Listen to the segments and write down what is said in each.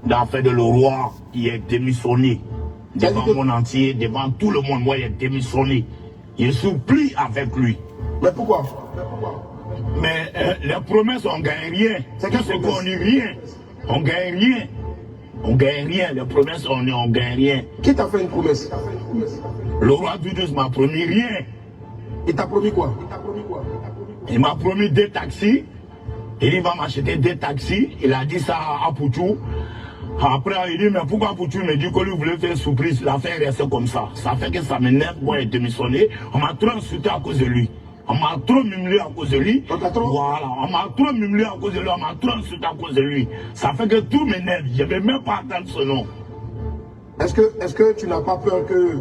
d'affaire de le roi qui est démissionné devant le monde entier, devant tout le monde. Moi, il est démissionné. Je supplie avec lui. Mais pourquoi? Mais les promesses, on ne gagne rien. C'est que ce qu'on n'y rien. On ne gagne rien. On ne gagne rien. Les promesses, on ne gagne rien. Qui t'a fait une promesse? Le roi Doudous m'a promis rien. Il t'a promis quoi? Il m'a promis 2 taxis. Il va m'acheter 2 taxis. Il a dit ça à Poutou. Après, il dit, mais pourquoi Poutou me dit que lui voulait faire surprise? L'affaire reste comme ça. Ça fait que ça m'énerve. Moi, il est démissionné. On m'a trop insulté à cause de lui. On m'a trop mimlé à cause de lui. Voilà, on m'a trop mimlé à cause de lui. On m'a trop insulté à cause de lui. Ça fait que tout m'énerve. Je ne vais même pas attendre ce nom. Est-ce que tu n'as pas peur que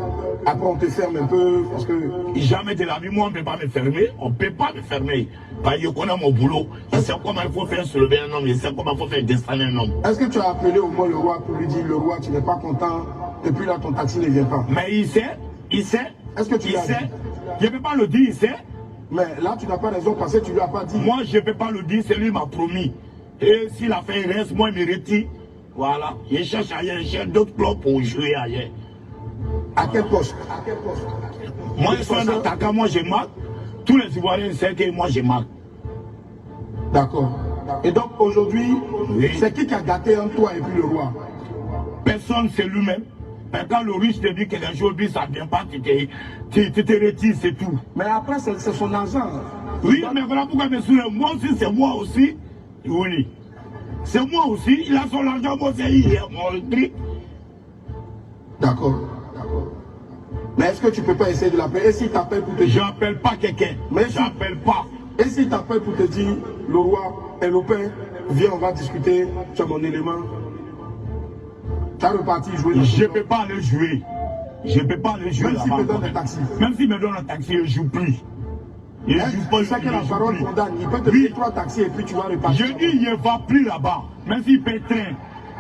après on te ferme un peu parce que... Jamais de la vie, moi on ne peut pas me fermer. On ne peut pas me fermer. Parce que je connais mon boulot. Je sais comment il faut faire soulever un homme. Je sais comment il faut faire descendre un homme. Est-ce que tu as appelé au moins le roi pour lui dire, le roi, tu n'es pas content, depuis là ton taxi ne vient pas? Mais il sait. Est-ce que tu il l'as sait. dit? Je ne peux pas le dire, il sait. Mais là tu n'as pas raison parce que tu ne lui as pas dit. Moi je ne peux pas le dire, c'est lui qui m'a promis. Et s'il a fait un reste, moi il me retire. Voilà. Je cherche ailleurs, je cherche d'autres clubs pour jouer ailleurs. À quel poste? Moi je suis un attaquant, moi je marque. Tous les Ivoiriens savent que moi je marque. D'accord. Et donc aujourd'hui, oui. C'est qui a gâté entre toi et puis le roi? Personne, c'est lui-même. Mais quand le riche te dit que les jours, ça ne vient pas, tu te retires, c'est tout. Mais après, c'est son argent. Oui, mais voilà pourquoi je me souviens. Moi aussi, c'est moi aussi. Oui. C'est moi aussi. Il a son argent, moi c'est hier, mon truc. D'accord. Mais est-ce que tu ne peux pas essayer de l'appeler? Et s'il t'appelle pour te dire... J'appelle pas quelqu'un. Mais j'appelle pas. Et s'il t'appelle pour te dire, le roi et le père, viens, on va discuter, tu as mon élément. Tu as reparti jouer. Je ne peux pas aller jouer. Je ne peux pas aller jouer. Même s'il me donne un taxi. Même s'il me donne un taxi, je ne joue plus. Je ne joue pas. C'est que la parole condamne. Il peut te payer 3 taxis et puis tu vas repartir. Je dis, il ne va plus là-bas. Même s'il paye train.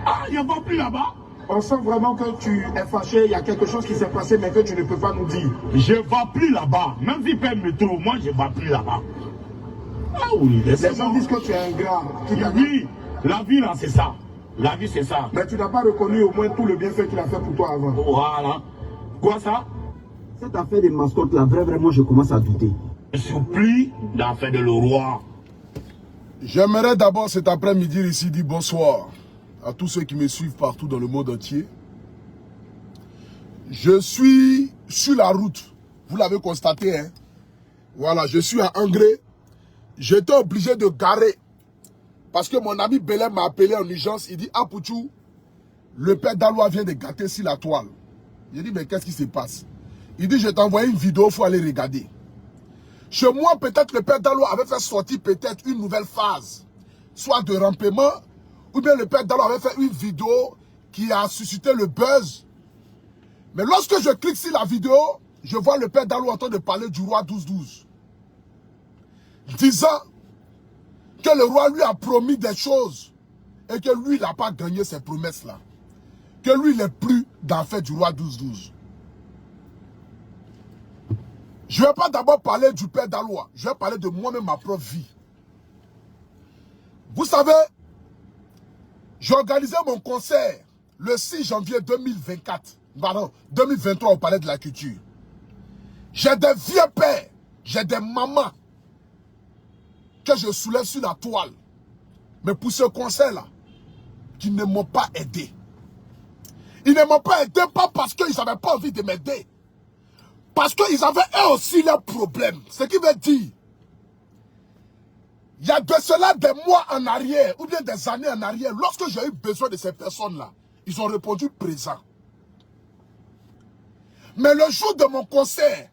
Ah, il ne va plus là-bas. On sent vraiment que tu es fâché, il y a quelque chose qui s'est passé, mais que tu ne peux pas nous dire. Je ne vais plus là-bas. Même s'il paye le métro, moi je ne vais plus là-bas. Ah oui, les gens disent que tu es un gars. Oui, la vie là, c'est ça. La vie, c'est ça. Mais tu n'as pas reconnu au moins tout le bienfait qu'il a fait pour toi avant. Voilà. Quoi ça? Cette affaire des mascottes là, vraiment, je commence à douter. Je supplie l'affaire de le roi. J'aimerais d'abord cet après-midi ici dire bonsoir à tous ceux qui me suivent partout dans le monde entier. Je suis sur la route. Vous l'avez constaté, hein? Voilà, je suis à Angré. J'étais obligé de garer. Parce que mon ami Belém m'a appelé en urgence. Il dit, ah Poutou, le père Dalois vient de gâter sur la toile. J'ai dit, mais qu'est-ce qui se passe? Il dit, je t'ai envoyé une vidéo, il faut aller regarder. Chez moi, peut-être le père Dalois avait fait sortir peut-être une nouvelle phase. Soit de rampement, ou bien le père Dalois avait fait une vidéo qui a suscité le buzz. Mais lorsque je clique sur la vidéo, je vois le père Dalois en train de parler du roi 12-12. Disant que le roi lui a promis des choses et que lui, il n'a pas gagné ces promesses-là. Que lui, il n'est plus dans le fait du roi 12-12. Je ne vais pas d'abord parler du père Dalois. Je vais parler de moi-même, ma propre vie. Vous savez, j'ai organisé mon concert le 6 janvier 2024. Pardon, 2023 au Palais de la Culture. J'ai des vieux pères, j'ai des mamans que je soulève sur la toile. Mais pour ce concert-là, qui ne m'ont pas aidé. Ils ne m'ont pas aidé pas parce qu'ils n'avaient pas envie de m'aider. Parce qu'ils avaient eux aussi leurs problèmes. Ce qui veut dire, il y a de cela des mois en arrière, ou bien des années en arrière, lorsque j'ai eu besoin de ces personnes-là, ils ont répondu présent. Mais le jour de mon concert,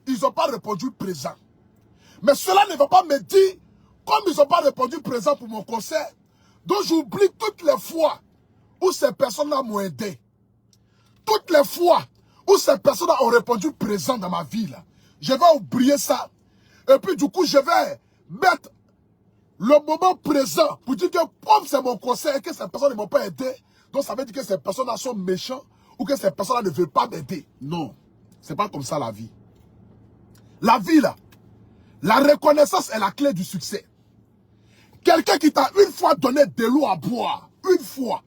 ils n'ont pas répondu présent. Mais cela ne va pas me dire, comme ils n'ont pas répondu présent pour mon concert, donc j'oublie toutes les fois où ces personnes-là m'ont aidé. Toutes les fois où ces personnes-là ont répondu présent dans ma vie, là, je vais oublier ça. Et puis du coup, je vais mettre le moment présent pour dire que comme c'est mon concert et que ces personnes ne m'ont pas aidé, donc ça veut dire que ces personnes-là sont méchants ou que ces personnes-là ne veulent pas m'aider. Non, c'est pas comme ça la vie. La vie, là, la reconnaissance est la clé du succès. Quelqu'un qui t'a une fois donné de l'eau à boire, une fois,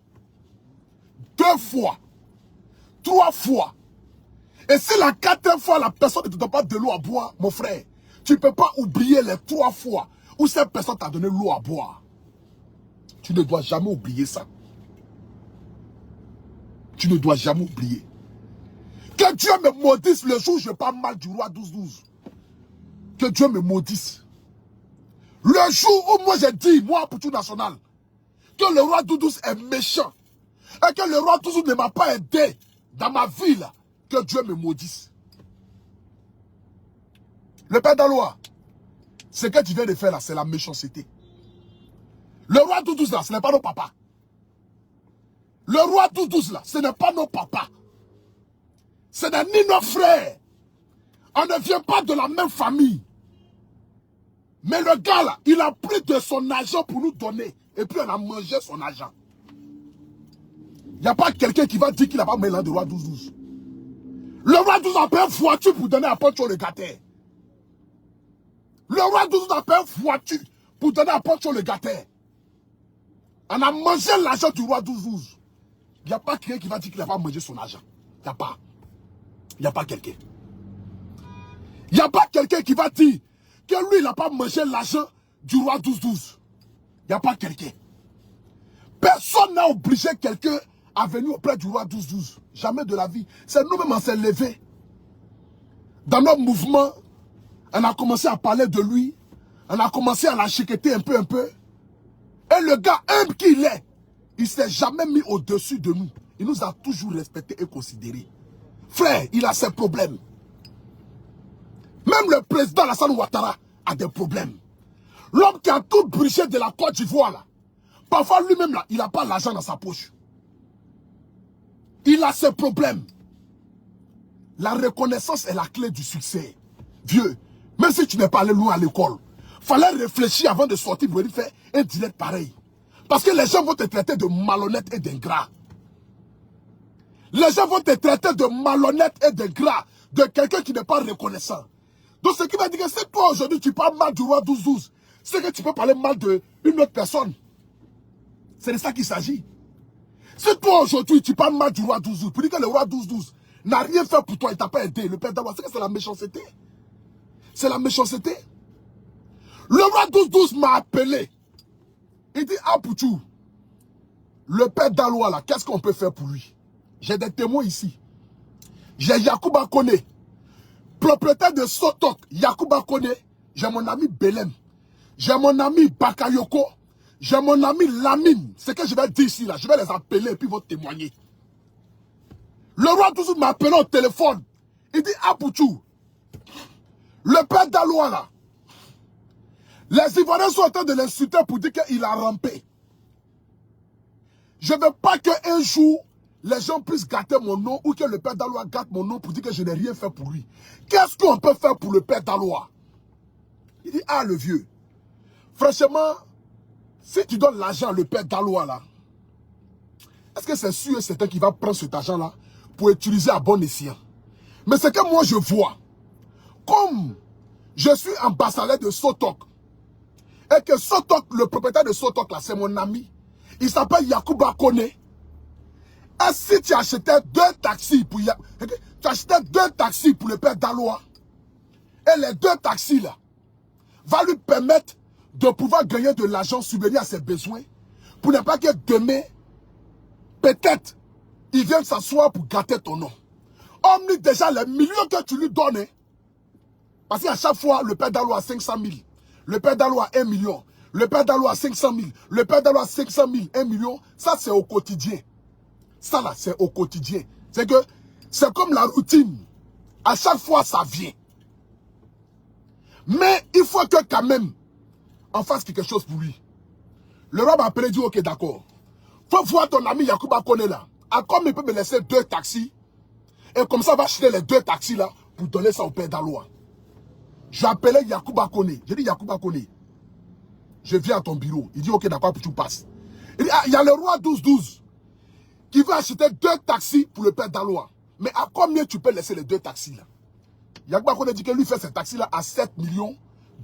2 fois, 3 fois. Et si la 4e fois, la personne ne te donne pas de l'eau à boire, mon frère, tu ne peux pas oublier les 3 fois où cette personne t'a donné l'eau à boire. Tu ne dois jamais oublier ça. Tu ne dois jamais oublier. Que Dieu me maudisse le jour où je parle mal du roi 12-12. Que Dieu me maudisse. Le jour où moi j'ai dit, moi, pour tout national, que le roi 12-12 est méchant, et que le roi 12-12 ne m'a pas aidé dans ma vie, là, que Dieu me maudisse. Le Père Daloa, ce que tu viens de faire là, c'est la méchanceté. Le roi 12-12 là, ce n'est pas nos papas. Le roi 12-12 là, ce n'est pas nos papas. Ce n'est ni nos frères. On ne vient pas de la même famille. Mais le gars là, il a pris de son argent pour nous donner. Et puis on a mangé son argent. Il n'y a pas quelqu'un qui va dire qu'il n'a pas mélangé de roi 12-12. Le roi 12 a payé une voiture pour donner à Poncho le gâté. Le roi 12 a payé une voiture pour donner à Poncho le gâté. On a mangé l'argent du roi 12-12. Il n'y a pas quelqu'un qui va dire qu'il n'a pas mangé son argent. Il n'y a pas. Il n'y a pas quelqu'un. Il n'y a pas quelqu'un qui va dire que lui, il n'a pas mangé l'argent du roi 12-12. Il n'y a pas quelqu'un. Personne n'a obligé quelqu'un à venir auprès du roi 12-12. Jamais de la vie. C'est nous-mêmes, on s'est levés. Dans notre mouvement, on a commencé à parler de lui. On a commencé à l'enchiqueter un peu. Et le gars, humble qu'il est, il ne s'est jamais mis au-dessus de nous. Il nous a toujours respectés et considérés. Frère, il a ses problèmes. Même le président Alassane Ouattara a des problèmes. L'homme qui a tout brûlé de la Côte d'Ivoire, là, parfois lui-même, là, il n'a pas l'argent dans sa poche. Il a ses problèmes. La reconnaissance est la clé du succès. Vieux, même si tu n'es pas allé loin à l'école, fallait réfléchir avant de sortir pour venir faire un direct pareil. Parce que les gens vont te traiter de malhonnête et d'ingrat. Les gens vont te traiter de malhonnête et d'ingrat, de quelqu'un qui n'est pas reconnaissant. Donc ce qui va dire que si toi aujourd'hui tu parles mal du roi 12-12, c'est que tu peux parler mal d'une autre personne. C'est de ça qu'il s'agit. Si toi aujourd'hui tu parles mal du roi 12-12, pour dire que le roi 12-12 n'a rien fait pour toi, il t'a pas aidé, le Père Daloa, c'est que c'est la méchanceté. C'est la méchanceté. Le roi 12-12 m'a appelé. Il dit, ah Pouchou, le Père Daloa là, qu'est-ce qu'on peut faire pour lui? J'ai des témoins ici. J'ai Yacouba Kone, propriétaire de Sotok, Yacouba Kone. J'ai mon ami Belem. J'ai mon ami Bakayoko. J'ai mon ami Lamine. C'est que je vais dire ici là. Je vais les appeler et puis ils vont témoigner. Le roi 12 m'a appelé au téléphone. Il dit, ah Pouchou, le Père Daloa là, les Ivoiriens sont en train de l'insulter pour dire qu'il a rampé. Je ne veux pas qu'un jour, les gens puissent gâter mon nom ou que le Père Daloa gâte mon nom pour dire que je n'ai rien fait pour lui. Qu'est-ce qu'on peut faire pour le Père Daloa? Il dit, ah le vieux, franchement, si tu donnes l'argent à le Père Daloa là, est-ce que c'est sûr et certain qu'il va prendre cet argent là pour utiliser à bon escient? Mais c'est que moi je vois, comme je suis ambassadeur de Sotok, et que Sotok, le propriétaire de Sotok là, c'est mon ami, il s'appelle Yacouba Kone. Et si tu achetais 2 taxis pour le Père Daloa, et les 2 taxis là, va lui permettre de pouvoir gagner de l'argent, subvenir à ses besoins, pour ne pas que demain, peut-être, il vienne s'asseoir pour gâter ton nom. Omni déjà les millions que tu lui donnes, parce qu'à chaque fois, le Père Daloa a 500 000, le Père Daloa a 1 million, le Père Daloa a 500 000, le Père Daloa a 500 000, 1 million, ça c'est au quotidien. Ça là, c'est au quotidien. C'est que, c'est comme la routine. À chaque fois, ça vient. Mais il faut que quand même, on fasse quelque chose pour lui. Le roi m'a appelé et dit, ok, d'accord. Faut voir ton ami Yacouba Kone là. À comme il peut me laisser 2 taxis. Et comme ça, on va acheter les 2 taxis là pour donner ça au Père Daloa. J'ai appelé Yacouba Kone. J'ai dit, Yacouba Kone, je viens à ton bureau. Il dit, ok, d'accord, tu passes. Il dit, ah, il y a le roi 12-12 qui veut acheter 2 taxis pour le Père Daloa. Mais à combien tu peux laisser les 2 taxis là? Yacouba Kone dit que lui fait ces taxis là à 7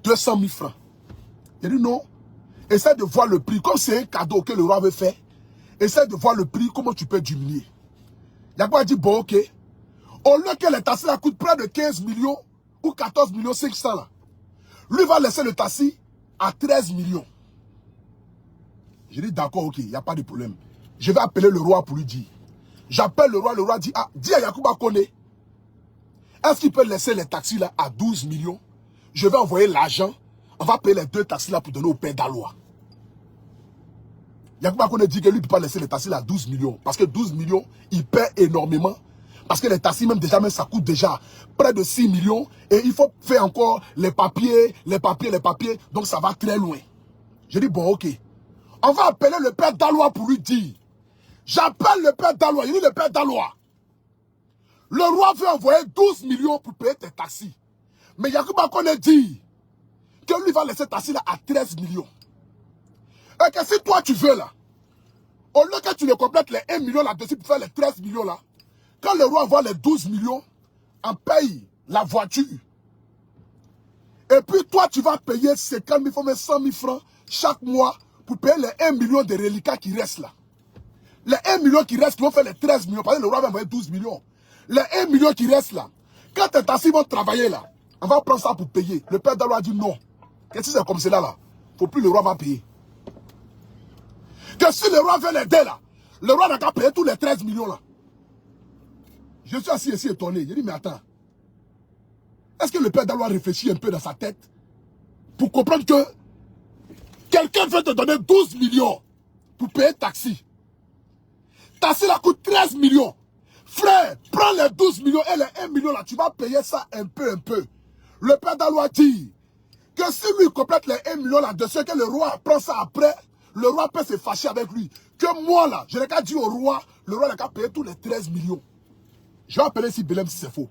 200 000 francs. Il dit non. Essaie de voir le prix. Comme c'est un cadeau que le roi veut faire, essaie de voir le prix, comment tu peux diminuer. Yakuba dit, bon, ok. Au lieu que les taxis là coûtent près de 15 millions ou 14 millions 500 là, lui va laisser le taxi à 13 millions. Je dis, d'accord, ok, il n'y a pas de problème. Je vais appeler le roi pour lui dire. J'appelle le roi dit, ah, dis à Yakuba Kone, est-ce qu'il peut laisser les taxis là à 12 millions? Je vais envoyer l'argent, on va payer les 2 taxis là pour donner au père d'Aloa. Yakuba Kone dit que lui ne peut pas laisser les taxis là à 12 millions. Parce que 12 millions, il paie énormément. Parce que les taxis même déjà, ça coûte déjà près de 6 millions. Et il faut faire encore les papiers. Donc ça va très loin. Je dis, bon, ok. On va appeler le père d'Aloa pour lui dire. J'appelle le père d'Aloa. Il dit, le père d'Aloa. Le roi veut envoyer 12 millions pour payer tes taxis. Mais Yakuba Kone dit que lui va laisser taxi là à 13 millions. Et que si toi tu veux là, au lieu que tu le complètes les 1 million là-dessus pour faire les 13 millions là, quand le roi voit les 12 millions, on paye la voiture. Et puis toi tu vas payer 50 000 francs, 100 000 francs chaque mois pour payer les 1 million de reliquats qui restent là. Les 1 million qui restent qui vont faire les 13 millions, parce que le roi va envoyer 12 millions. Les 1 million qui restent là, quand tes taxis vont travailler là, on va prendre ça pour payer. Le père d'Aloa dit non. Qu'est-ce que c'est comme cela là? Faut plus le roi va payer. Que si le roi veut l'aider là, le roi n'a qu'à payer tous les 13 millions là. Je suis assis ici étonné. Je dis mais attends. Est-ce que le père d'Aloa réfléchit un peu dans sa tête pour comprendre que quelqu'un veut te donner 12 millions pour payer taxi? Taxi là coûte 13 millions. Frère, prends les 12 millions et les 1 million là, tu vas payer ça un peu. Le père d'Aloa dit que si lui complète les 1 million là-dessus, que le roi prend ça après, le roi peut se fâcher avec lui. Que moi là, je n'ai qu'à dire au roi, le roi n'a qu'à payer tous les 13 millions. Je vais appeler ici Belem si c'est faux.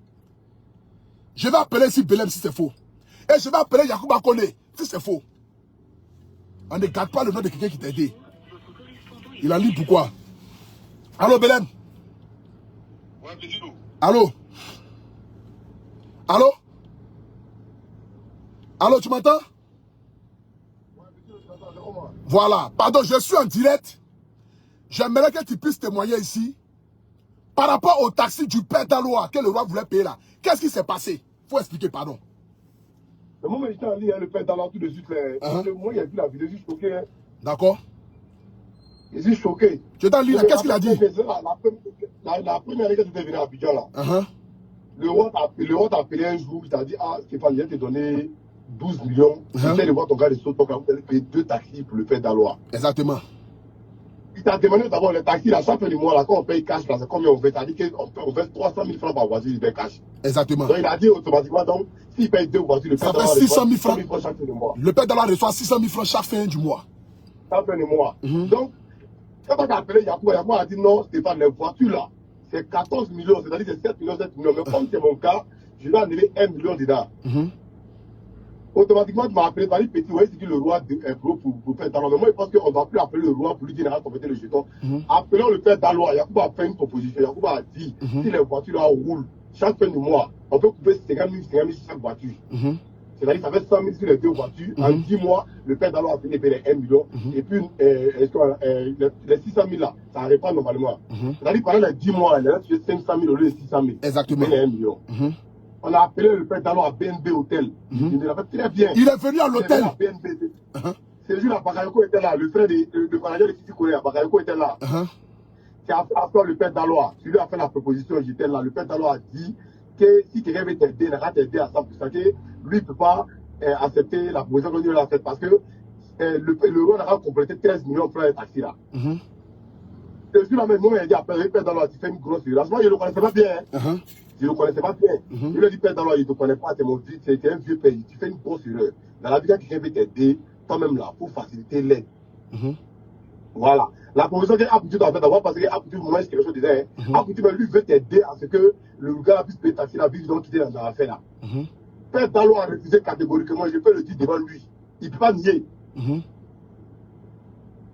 Je vais appeler ici Belem si c'est faux. Et je vais appeler Yakuba Kone si c'est faux. On ne garde pas le nom de quelqu'un qui t'a aidé. Il a lu pourquoi? Allô Belem? Allô? Allô? Allô, tu m'entends? Voilà. Pardon, je suis en direct. J'aimerais que tu puisses témoigner ici par rapport au taxi du père d'Aloa que le roi voulait payer là. Qu'est-ce qui s'est passé? Il faut expliquer, pardon. Le moment où j'étais en ligne, le père d'Aloa tout de suite, moi, il a vu la vidéo, je suis choqué. Hein. D'accord. Je suis choqué. Tu es en ligne, qu'est-ce qu'il a dit? La première année que tu étais venu à Abidjan là, le roi t'a appelé un jour, il t'a dit, ah Stéphane, je vais te donner 12 millions. J'essaie de voir ton gars de saut, vous allez payer 2 taxis pour le père d'Aloa. Exactement. Il t'a demandé d'abord les taxis, à chaque fin du mois, là, quand on paye cash, c'est combien on fait? T'as dit qu'on fait 300 000 francs par voiture, il paye cash. Exactement. Donc il a dit automatiquement, donc, s'il paye 2 voitures, le père d'Aloa reçoit 600 000 francs chaque fin du mois. Le père d'Aloa reçoit 600 000 francs chaque fin du mois. Chaque fin du mois. Donc, quand on a appelé Yakuba, Yakuba a dit non, Stéphane, les voitures là, c'est 14 millions, c'est-à-dire c'est 7 millions. Mais comme c'est mon cas, je vais enlever 1 million dedans. Automatiquement, tu m'as appelé, tu as dit petit, ouais, c'est que le roi est pro pour faire d'Aloa. Mais moi, je pense qu'on ne va plus appeler le roi pour lui dire, compléter le jeton. Appelons le père d'Aloa. Yakuba a fait une proposition. Yakuba a dit, si les voitures là roulent, chaque fin du mois, on peut couper 50 000 chaque voiture. C'est-à-dire ça fait 100 000 sur les 2 voitures. En 10 mois, le père d'Aloa a fini de payer les 1 million. Et puis, les 600 000 là, ça n'arrive pas normalement. C'est-à-dire pendant les 10 mois, il y a 500 000 au lieu de 600 000. Exactement. Il y a 1 million. On a appelé le père d'Aloa à BNB Hôtel. Il a fait très bien. Il est venu à l'hôtel. C'est le jour où Bakayoko était là. Le frère de manager de Titi Korea, Bakayoko était là. C'est après le père d'Aloa. Celui a fait la proposition, j'étais là. Le père d'Aloa a dit que si quelqu'un veut t'aider, il n'a qu'à t'aider à 100%. Que lui ne peut pas accepter la proposition que lui a faite parce que le roi a complété 13 millions pour les taxis là. Je suis là même, moi, il a dit après le père d'Aloa, tu fais une grosse erreur. Moi, je ne le connaissais pas bien. Je ne le connaissais pas bien. Il lui a dit père d'Aloa, il ne te connaît pas, c'est un vieux pays. Tu fais une grosse erreur. Dans la vie, quand quelqu'un veut t'aider, toi-même là, pour faciliter l'aide. Voilà. La proposition qu'Apoutu doit faire d'abord, parce qu'Apoutu, moi, c'est quelque chose de disait. Apoutu, lui, veut t'aider à ce que le gars puisse payer taxi la vie, donc quitter dans l'affaire là. Père d'Aloa a refusé catégoriquement, je peux le dire devant lui. Il ne peut pas nier.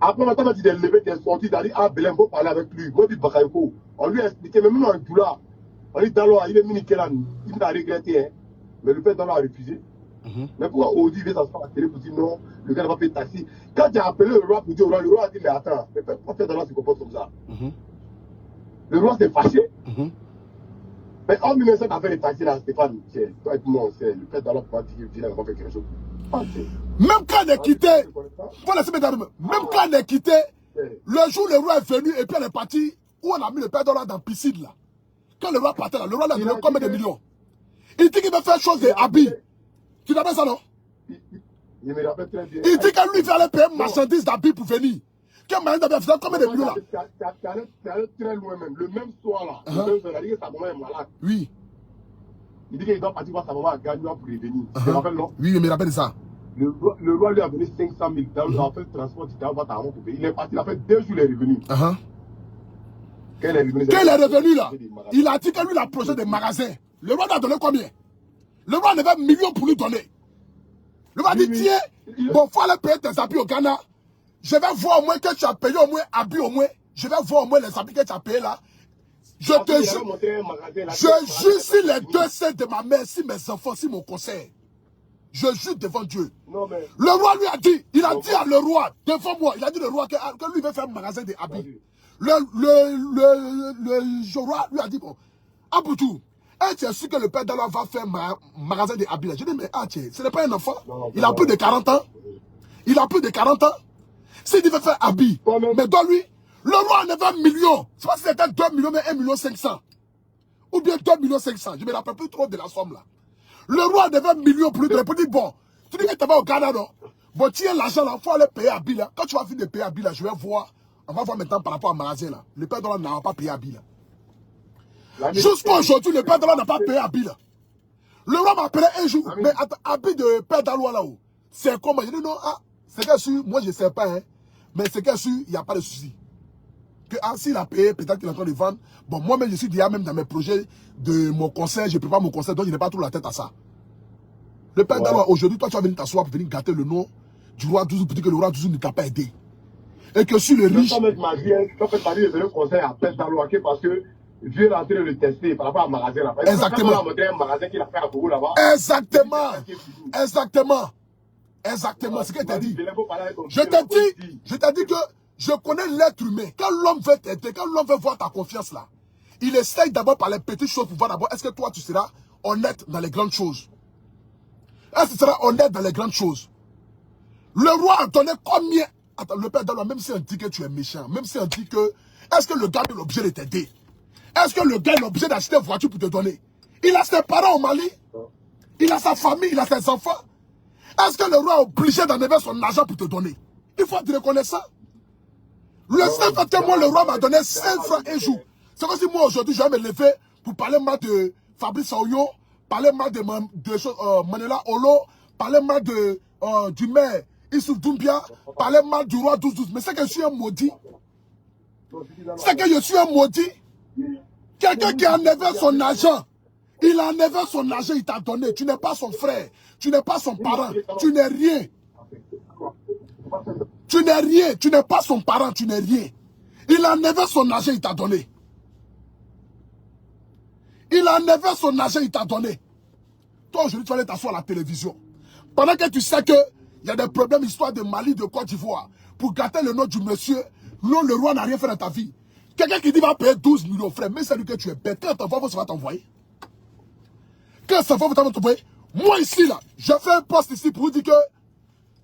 Après, maintenant, il est levé, il est sorti, il a dit, ah, Belem, il faut parler avec lui. Moi, je dis, Bakayoko. On lui a expliqué, mais même en Doula, on dit, d'Aloa, il est miniqué là, il n'a regretté, hein. Mais le père d'Aloa a refusé. Mais pourquoi Audi vient s'asseoir à la télé pour dire non, le gars n'a pas payé de taxi? Quand tu as appelé le roi pour dire au roi, le roi a dit mais attends, mais pourquoi faire dans se comporte comme ça? Le roi s'est fâché. Mais en 1900, tu as fait les taxis là, Stéphane, toi et moi, on sait, le père d'Allah pourra dire qu'il n'a pas fait quelque chose. Même quand on est quitté, même quand on est quitté, le jour où le roi est venu et puis on est parti, où on a mis le père d'Allah dans la piscine là. Quand le roi partait là, le roi l'a donné combien de millions? Il dit qu'il va faire chose des habits. Tu t'appelles ça non? Il me rappelle très bien. Il dit que lui il allait payer marchandises d'habits pour venir. Quel moyen d'habits fait combien de millions là? Tu allais très loin même. Le même soir là, le même soir, il a dit que sa maman est malade. Oui. Il dit qu'il doit partir voir sa maman à Gagnoa pour revenir. Tu te rappelles non? Oui, il me rappelle ça. Le roi lui a donné 500 000 $. Il a fait le transport, il a voir ta maman pour payer. Il est parti, il a fait 2 jours, il est revenu. Quand il est revenu là, il a dit que lui il a projet des magasins. Le roi lui a donné combien? Le roi avait 1 million pour lui donner. Le roi dit tiens, bon, il faut aller payer tes habits au Ghana. Je vais voir au moins que tu as payé au moins habits au moins. Je vais voir au moins les habits que tu as payés là. Je te jure, je jure si les deux seins de ma mère, si mes enfants, si mon conseil. Je jure devant Dieu. Non, mais... Le roi lui a dit, il a dit à le roi, devant moi, il a dit le roi que lui veut faire un magasin de habits. Le roi lui a dit, bon, Aboutou, tu es sûr que le père d'Allah va faire un magasin de habits là? Je dis, mais ce n'est pas un enfant. Il a plus de 40 ans. Il a plus de 40 ans. S'il veut faire habits, mais dans lui, le roi en avait 1 million. C'est pas si c'était 2 millions, mais 1 million 500. Ou bien 2 millions 500. Je ne me rappelle plus trop de la somme là. Le roi devait 1 million pour lui donner. Pour dire, bon, tu dis que tu vas au Ghana, non? Bon, tiens l'argent là, il faut aller payer à Bill là. Quand tu vas finir de payer à Bill là, je vais voir. On va voir maintenant par rapport au magasin là. Le père de l'A n'a pas payé à Bill là. Jusqu'à aujourd'hui, le père de l'A n'a pas payé à Bill là. Le roi m'a appelé un jour. Mais habit de père d'Aloua là-haut. C'est comment? Je dis non, c'est que sûr, moi je ne sais pas, hein. Mais c'est que sûr, il n'y a pas de souci. Que s'il a payé, peut-être qu'il est en train de vendre. Bon, moi-même, je suis déjà même dans mes projets de mon conseil, je prépare mon conseil, donc je n'ai pas trop la tête à ça. Le père d'Aloua, aujourd'hui, toi, tu vas venir t'asseoir pour venir gâter le nom du roi Douzou pour dire que le roi Douzou ne t'a pas aidé. Et que sur le riche... En fait, ma vie est venue conseil à père d'Aloua parce que Dieu est en train de le tester par rapport à un magasin là. Exactement. Un magasin qu'il a fait à Bourou là-bas. Exactement. Exactement. Exactement, c'est ce que tu as dit. Je t'ai dit que je connais l'être humain. Quand l'homme veut t'aider, quand l'homme veut voir ta confiance là, il essaye d'abord par les petites choses pour voir d'abord, est-ce que toi tu seras honnête dans les grandes choses? Est-ce que tu seras honnête dans les grandes choses? Le roi a donné combien? Attends, le père d'Allah, même si on dit que tu es méchant, même si on dit que, est-ce que le gars est l'objet de t'aider? Est-ce que le gars est l'objet d'acheter une voiture pour te donner? Il a ses parents au Mali, il a sa famille, il a ses enfants. Est-ce que le roi est obligé d'enlever son argent pour te donner? Il faut te reconnaître ça. Le seul fait que moi, le roi m'a donné 5 francs un jour. C'est comme si moi, aujourd'hui, je vais me lever pour parler mal de Fabrice Aoyo, parler mal de Manela Olo, parler mal du maire Issouf Doumbia, parler mal du roi 12-12. Mais c'est que je suis un maudit. C'est que je suis un maudit. Quelqu'un qui a enlevé son argent. Il a enlevé son argent, il t'a donné. Tu n'es pas son frère. Tu n'es pas son parent. Tu n'es rien. Tu n'es rien. Tu n'es pas son parent. Tu n'es rien. Il a enlevé son argent, il t'a donné. Il a enlevé son argent, il t'a donné. Toi, aujourd'hui, tu vas aller t'asseoir à la télévision. Pendant que tu sais qu'il y a des problèmes, histoire de Mali, de Côte d'Ivoire, pour gâter le nom du monsieur, non, le roi n'a rien fait dans ta vie. Quelqu'un qui dit va payer 12 millions, frère, mais c'est lui que tu es bête. Quand ton enfant, ça va t'envoyer. Quand ça va t'envoyer. Moi ici, là, j'ai fait un post ici pour vous dire que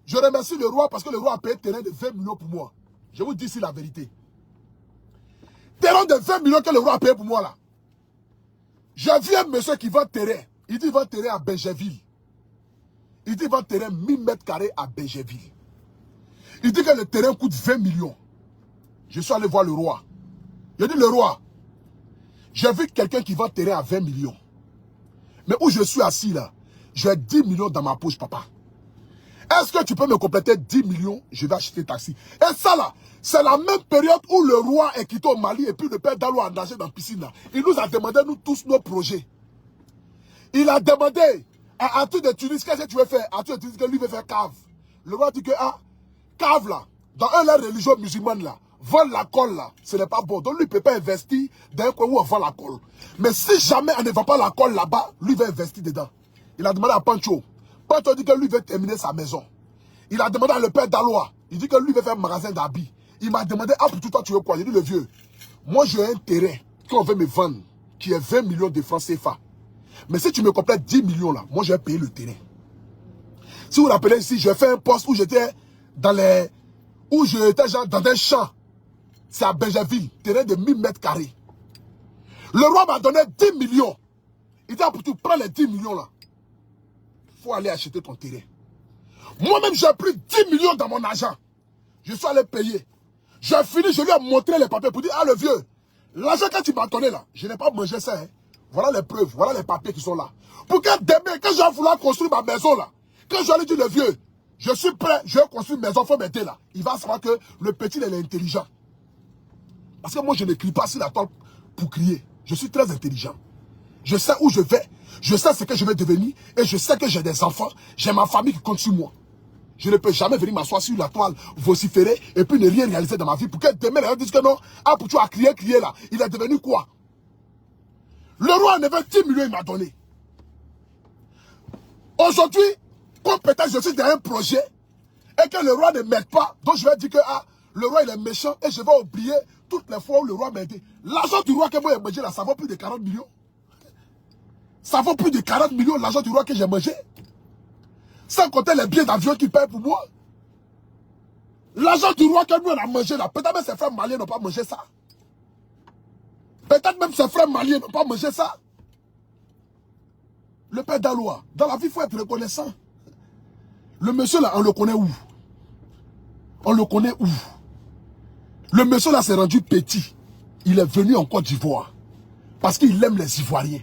je remercie le roi parce que le roi a payé terrain de 20 millions pour moi. Je vous dis ici la vérité. Terrain de 20 millions que le roi a payé pour moi, là. J'ai vu un monsieur qui vend terrain. Il dit vend terrain à Benjerville. Il dit vend terrain 1000 mètres carrés à Benjerville. Il dit que le terrain coûte 20 millions. Je suis allé voir le roi. Je dis le roi, j'ai vu quelqu'un qui vend terrain à 20 millions. Mais où je suis assis là, j'ai 10 millions dans ma poche, papa. Est-ce que tu peux me compléter 10 millions? Je vais acheter taxi. Et ça là, c'est la même période où le roi est quitté au Mali et puis le père d'Aloua a nagé dans la piscine là. Il nous a demandé, nous tous, nos projets. Il a demandé à Arthur de Tunis, qu'est-ce que tu veux faire? Arthur de Tunis, que lui veut faire cave. Le roi dit que, cave là, dans un la religion musulmane là, vendre la colle là, ce n'est pas bon. Donc lui ne peut pas investir dans un coin où on vend la colle. Mais si jamais on ne vend pas la colle là-bas, lui va investir dedans. Il a demandé à Pancho. Quand tu dis que lui veut terminer sa maison, il a demandé à le père d'Aloa. Il dit que lui veut faire un magasin d'habits. Il m'a demandé, ah, pour tout toi, tu veux quoi? J'ai dit, le vieux, moi j'ai un terrain qu'on veut me vendre, qui est 20 millions de francs CFA. Mais si tu me complètes 10 millions là, moi je vais payer le terrain. Si vous vous rappelez ici, j'ai fait un poste où j'étais dans les... Où j'étais genre dans un champ. C'est à Benjaville, terrain de 1000 mètres carrés. Le roi m'a donné 10 millions. Il dit, ah, pour tout, prends les 10 millions là. Il faut aller acheter ton terrain. Moi-même, j'ai pris 10 millions dans mon argent. Je suis allé payer. J'ai fini, je lui ai montré les papiers pour dire, ah le vieux, l'argent que tu m'as donné là, je n'ai pas mangé ça. Hein. Voilà les preuves, voilà les papiers qui sont là. Pour que demain, quand je vais vouloir construire ma maison là, quand je lui dis le vieux, je suis prêt, je vais construire une maison, il faut m'aider là. Il va savoir que le petit, il est intelligent. Parce que moi, je ne crie pas sur la toile pour crier. Je suis très intelligent. Je sais où je vais, je sais ce que je vais devenir, et je sais que j'ai des enfants, j'ai ma famille qui compte sur moi. Je ne peux jamais venir m'asseoir sur la toile, vociférer, et puis ne rien réaliser dans ma vie. Pour que demain, les gens disent que non, ah, pour tu as crié là, il est devenu quoi? Le roi en avait 10 millions, il m'a donné. Aujourd'hui, comme peut-être je suis dans un projet, et que le roi ne m'aide pas, donc je vais dire que ah, le roi il est méchant, et je vais oublier toutes les fois où le roi m'a aidé. L'argent du roi que moi j'ai mangé là, ça vaut plus de 40 millions. Ça vaut plus de 40 millions l'argent du roi que j'ai mangé. Sans compter les billets d'avion qu'il paye pour moi. L'argent du roi que nous on a mangé là, peut-être même ses frères maliens n'ont pas mangé ça. Peut-être même ses frères maliens n'ont pas mangé ça. Le père d'Aloa, dans la vie il faut être reconnaissant. Le monsieur là, on le connaît où? On le connaît où? Le monsieur là s'est rendu petit. Il est venu en Côte d'Ivoire. Parce qu'il aime les Ivoiriens.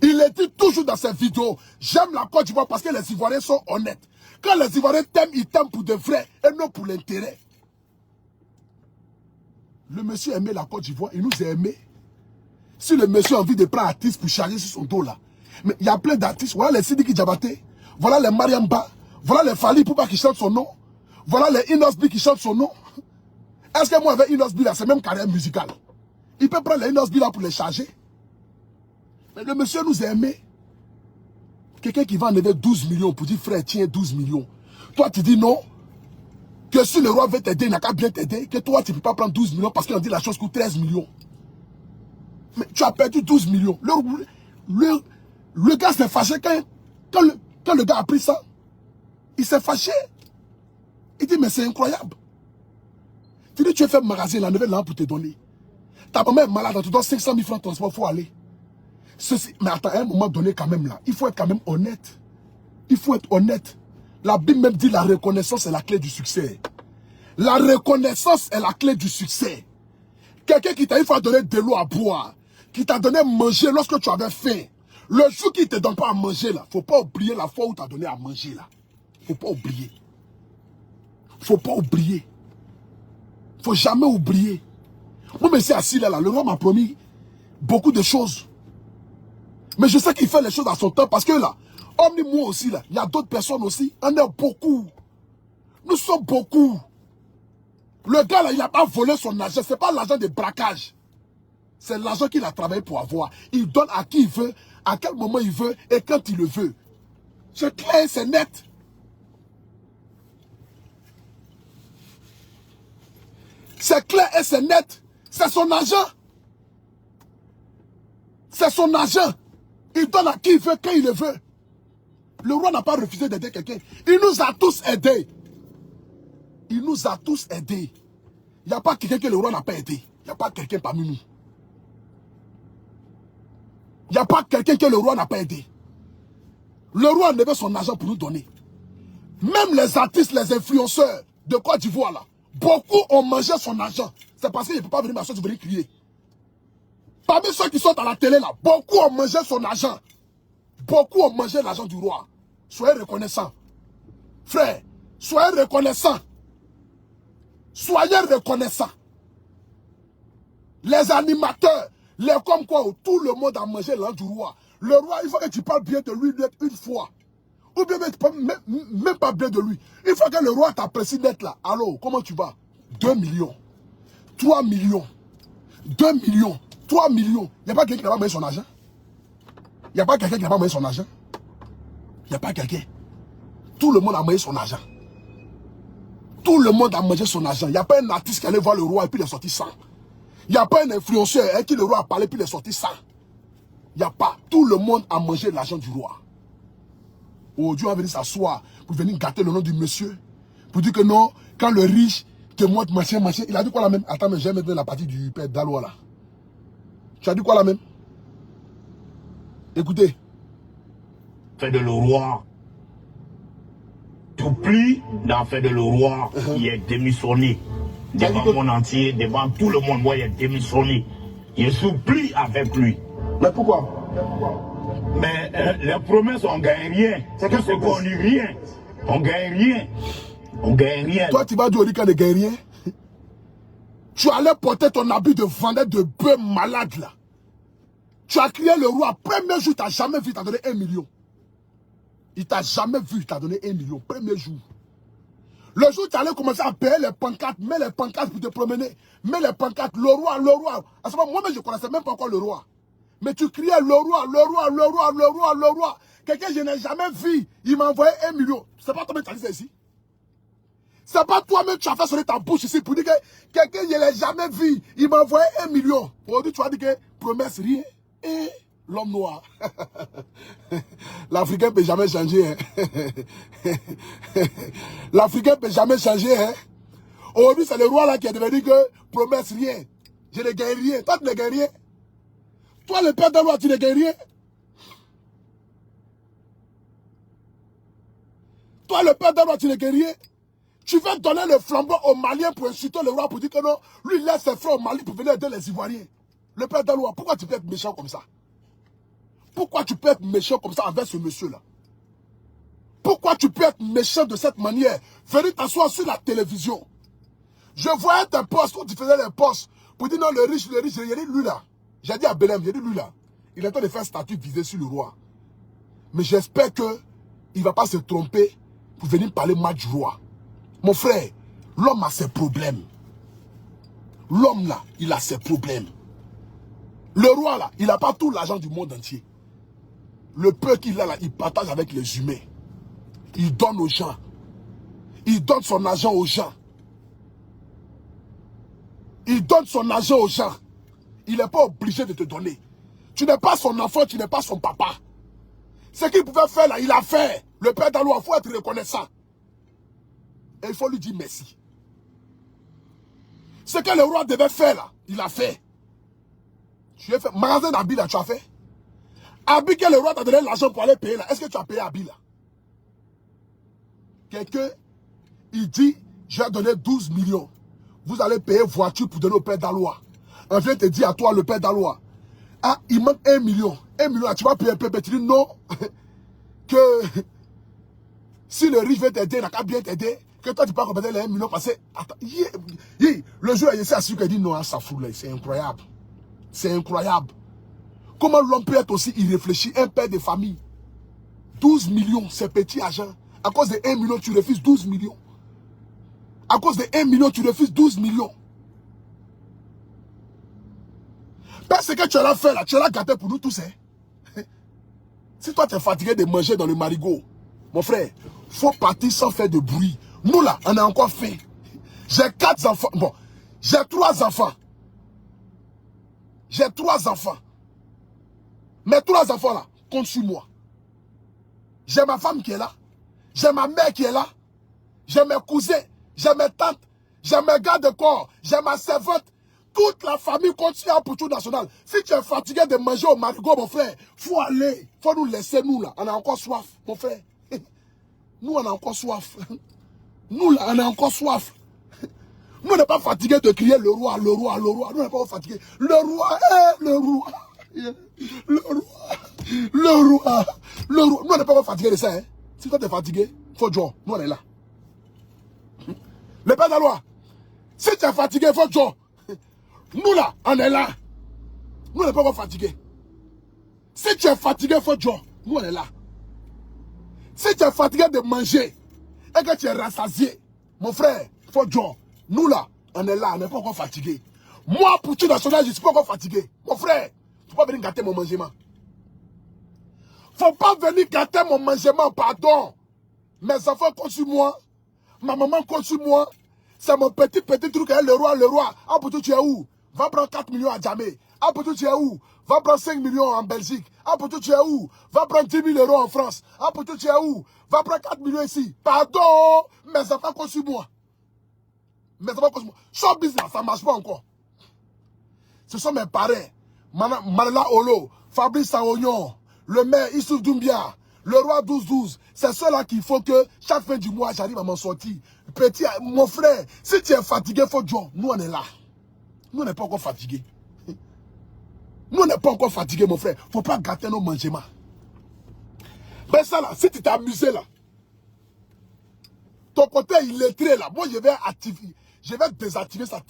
Il le dit toujours dans ses vidéos. J'aime la Côte d'Ivoire parce que les Ivoiriens sont honnêtes. Quand les Ivoiriens t'aiment, ils t'aiment pour de vrai et non pour l'intérêt. Le monsieur aimait la Côte d'Ivoire, il nous a aimés. Si le monsieur a envie de prendre un artiste pour charger sur son dos là. Mais il y a plein d'artistes. Voilà les Sidiki Diabaté. Voilà les Mariamba. Voilà les Fali Poupa qui chantent son nom. Voilà les Inosbi qui chantent son nom. Est-ce que moi avec Inosbi là, c'est même carrière musicale? Il peut prendre les Inosbi là pour les charger. Mais le monsieur nous a aimés. Quelqu'un qui va enlever 12 millions pour dire frère, tiens 12 millions. Toi tu dis non. Que si le roi veut t'aider, il n'a qu'à bien t'aider. Que toi tu ne peux pas prendre 12 millions parce qu'on dit la chose coûte 13 millions. Mais tu as perdu 12 millions. Le gars s'est fâché quand le gars a pris ça. Il s'est fâché. Il dit mais c'est incroyable. Tu dis tu as fait un magasin, la nouvelle là pour te donner. Ta maman est malade, tu donnes 500 000 francs de transport, il faut aller. Ceci, mais attends, à un moment donné quand même là, il faut être quand même honnête. Il faut être honnête. La Bible même dit la reconnaissance est la clé du succès. La reconnaissance est la clé du succès. Quelqu'un qui t'a une fois donné de l'eau à boire, qui t'a donné à manger lorsque tu avais faim, le jour qu'il ne te donne pas à manger là, faut pas oublier la fois où tu as donné à manger là. Faut pas oublier. Faut pas oublier. Faut jamais oublier. Moi, mais c'est assis là, le roi m'a promis beaucoup de choses. Mais je sais qu'il fait les choses à son temps parce que là, hormis moi aussi là, il y a d'autres personnes aussi. On est beaucoup. Nous sommes beaucoup. Le gars là, il n'a pas volé son argent. Ce n'est pas l'argent de braquage. C'est l'argent qu'il a travaillé pour avoir. Il donne à qui il veut, à quel moment il veut et quand il le veut. C'est clair, c'est net. C'est clair et c'est net. C'est son argent. C'est son argent. Il donne à qui il veut, quand il le veut. Le roi n'a pas refusé d'aider quelqu'un. Il nous a tous aidés. Il nous a tous aidés. Il n'y a pas quelqu'un que le roi n'a pas aidé. Il n'y a pas quelqu'un parmi nous. Il n'y a pas quelqu'un que le roi n'a pas aidé. Le roi a enlevé son argent pour nous donner. Même les artistes, les influenceurs de Côte d'Ivoire là, beaucoup ont mangé son argent. C'est parce qu'il ne peut pas venir m'asseoir de venir crier. Parmi ceux qui sont à la télé là, beaucoup ont mangé son argent. Beaucoup ont mangé l'argent du roi. Soyez reconnaissants. Frère, soyez reconnaissants. Soyez reconnaissants. Les animateurs, les comme quoi, tout le monde a mangé l'argent du roi. Le roi, il faut que tu parles bien de lui une fois. Ou bien même pas bien de lui. Il faut que le roi t'apprécie d'être là. Allô, comment tu vas? 2 millions. 3 millions. 2 millions. 3 millions. Il n'y a pas quelqu'un qui n'a pas mangé son argent. Il n'y a pas quelqu'un qui n'a pas mangé son argent. Il n'y a pas quelqu'un. Tout le monde a mangé son argent. Tout le monde a mangé son argent. Il n'y a pas un artiste qui allait voir le roi et puis il est sorti sans. Il n'y a pas un influenceur avec qui le roi a parlé et puis il est sorti sans. Il n'y a pas. Tout le monde a mangé l'argent du roi. Aujourd'hui, on va venir s'asseoir pour venir gâter le nom du monsieur. Pour dire que non, quand le riche te montre machin. Il a dit quoi la même? Attends, mais j'ai maintenant la partie du père Daloa là. Tu as dit quoi la même? Écoutez. Fait de le roi. Tout plie dans fait de le roi. Il est démissionné. Devant le monde entier, devant tout le monde, moi, il est démissionné. Il supplie avec lui. Mais pourquoi? Mais les promesses, on ne gagne rien. C'est ce qu'on dit rien. On ne gagne rien. On ne gagne rien. Toi, tu vas dire au Rika ne gagne rien. Tu allais porter ton habit de vendeur de bœuf malade là. Tu as crié le roi. Premier jour, tu n'as jamais vu, il t'a donné 1 million. Il t'a jamais vu, il t'a donné 1 million. Premier jour. Le jour où tu allais commencer à payer les pancartes, mets les pancartes pour te promener. Mets les pancartes, le roi, le roi. À ce moment, moi-même, je ne connaissais même pas encore le roi. Mais tu criais le roi, le roi, le roi, le roi, le roi. Quelqu'un que je n'ai jamais vu, il m'a envoyé 1 million. C'est pas toi-même qui as dit ça ici. C'est pas toi-même qui as fait sonner ta bouche ici pour dire que quelqu'un que je n'ai jamais vu, il m'a envoyé 1 million. Aujourd'hui, tu vas dire que promesse rien. Et l'homme noir. L'Africain ne peut jamais changer. Hein. L'Africain ne peut jamais changer. Hein. Aujourd'hui, c'est le roi là qui a devenu que promesse rien. Je ne gagne rien. Toi, tu ne gagnes rien. Toi, le père de loi, tu ne gagnes rien. Toi, le père de loi, tu ne gagnes rien. Tu veux donner le flambeau aux Maliens pour insulter le roi, pour dire que non, lui, il laisse ses frères au Mali pour venir aider les Ivoiriens. Le père de loi, pourquoi tu peux être méchant comme ça? Pourquoi tu peux être méchant comme ça avec ce monsieur-là? Pourquoi tu peux être méchant de cette manière? Venir t'asseoir sur la télévision. Je voyais tes postes où tu faisais les postes pour dire non, le riche, j'ai dit lui là. J'ai dit à Belém, j'ai dit lui là. Il est en train de faire statut visé sur le roi. Mais j'espère qu'il ne va pas se tromper pour venir parler mal du roi. Mon frère, l'homme a ses problèmes. L'homme là, il a ses problèmes. Le roi là, il n'a pas tout l'argent du monde entier. Le peu qu'il a là, il partage avec les humains. Il donne aux gens. Il donne son argent aux gens. Il donne son argent aux gens. Il n'est pas obligé de te donner. Tu n'es pas son enfant, tu n'es pas son papa. Ce qu'il pouvait faire là, il a fait. Le père d'Aloua, il faut être reconnaissant. Et il faut lui dire merci. Ce que le roi devait faire là, il a fait. Tu as fait. Magasin d'habits là, tu as fait. Habit que le roi t'a donné l'argent pour aller payer là. Est-ce que tu as payé habit là? Quelqu'un, il dit, je vais donner 12 millions. Vous allez payer voiture pour donner au père d'Aloua. On vient te dire à toi, le père d'Aloua. Ah, il manque 1 million. 1 million, là, tu vas payer un peu. Tu dis non. Que si le riche veut t'aider, il n'a qu'à bien t'aider. Que toi, tu peux compléter les 1 million parce que. Attends, le jour, il s'est assis qu'il dit non, ça fout là. C'est incroyable. C'est incroyable. Comment l'homme peut être aussi irréfléchi, un père de famille? 12 millions, c'est petit argent. À cause de 1 million, tu refuses 12 millions. À cause de 1 million, tu refuses 12 millions. Parce que tu l'as fait là, tu l'as gâté pour nous tous. Hein? Si toi tu es fatigué de manger dans le marigot, mon frère, faut partir sans faire de bruit. Nous là, on a encore faim. J'ai 4 enfants. Bon, j'ai 3 enfants. J'ai 3 enfants. Mes 3 enfants là, comptent sur moi. J'ai ma femme qui est là. J'ai ma mère qui est là. J'ai mes cousins. J'ai mes tantes. J'ai mes gars de corps. J'ai ma servante. Toute la famille continue à Pouchou National. Si tu es fatigué de manger au marigot, mon frère, faut aller. Faut nous laisser, nous là. On a encore soif, mon frère. Nous, on a encore soif. Nous là, on a encore soif. Nous, on n'est pas fatigué de crier le roi, le roi, le roi. Nous, on n'est pas fatigué. Le roi, le roi. Le roi, le roi, le roi. Nous, on n'est pas fatigué de ça. Hein? Si toi, tu es fatigué, faut jouer. Nous, on est là. Le père d'Aloua, si tu es fatigué, faut jouer. Nous là, on est là. Nous, on n'est pas encore fatigués. Si tu es fatigué, faut jouer. Nous, on est là. Si tu es fatigué de manger et que tu es rassasié, mon frère, faut jouer. Nous là, on est là, on n'est pas encore fatigué. Moi, pour tout national, je ne suis pas encore fatigué. Mon frère, il ne faut pas venir gâter mon mangement. Il ne faut pas venir gâter mon mangement, pardon. Mes enfants comptent sur moi. Ma maman compte sur moi. C'est mon petit truc. Hein, le roi. Ah, pour tu es où? Va prendre 4 millions à Djamé. Ah, pour tu es où? Va prendre 5 millions en Belgique. Ah, pour tu es où? Va prendre 10 000 euros en France. Ah, pour tu es où? Va prendre 4 millions ici. Pardon, mes enfants comptent sur moi. Mes enfants comptent sur moi. Shop business, ça ne marche pas encore. Ce sont mes parrains. Marla Olo, Fabrice Saognon, le maire Issouf Doumbia, le roi 12-12. C'est ceux-là qu'il faut que chaque fin du mois, j'arrive à m'en sortir. Petit, mon frère, si tu es fatigué, faut dire, nous on est là. Nous on n'est pas encore fatigués. Nous on n'est pas encore fatigués, mon frère. Faut pas gâter nos mangements. Ben ça là, si tu t'es amusé là, ton côté illettré là, moi je vais activer, je vais désactiver ça.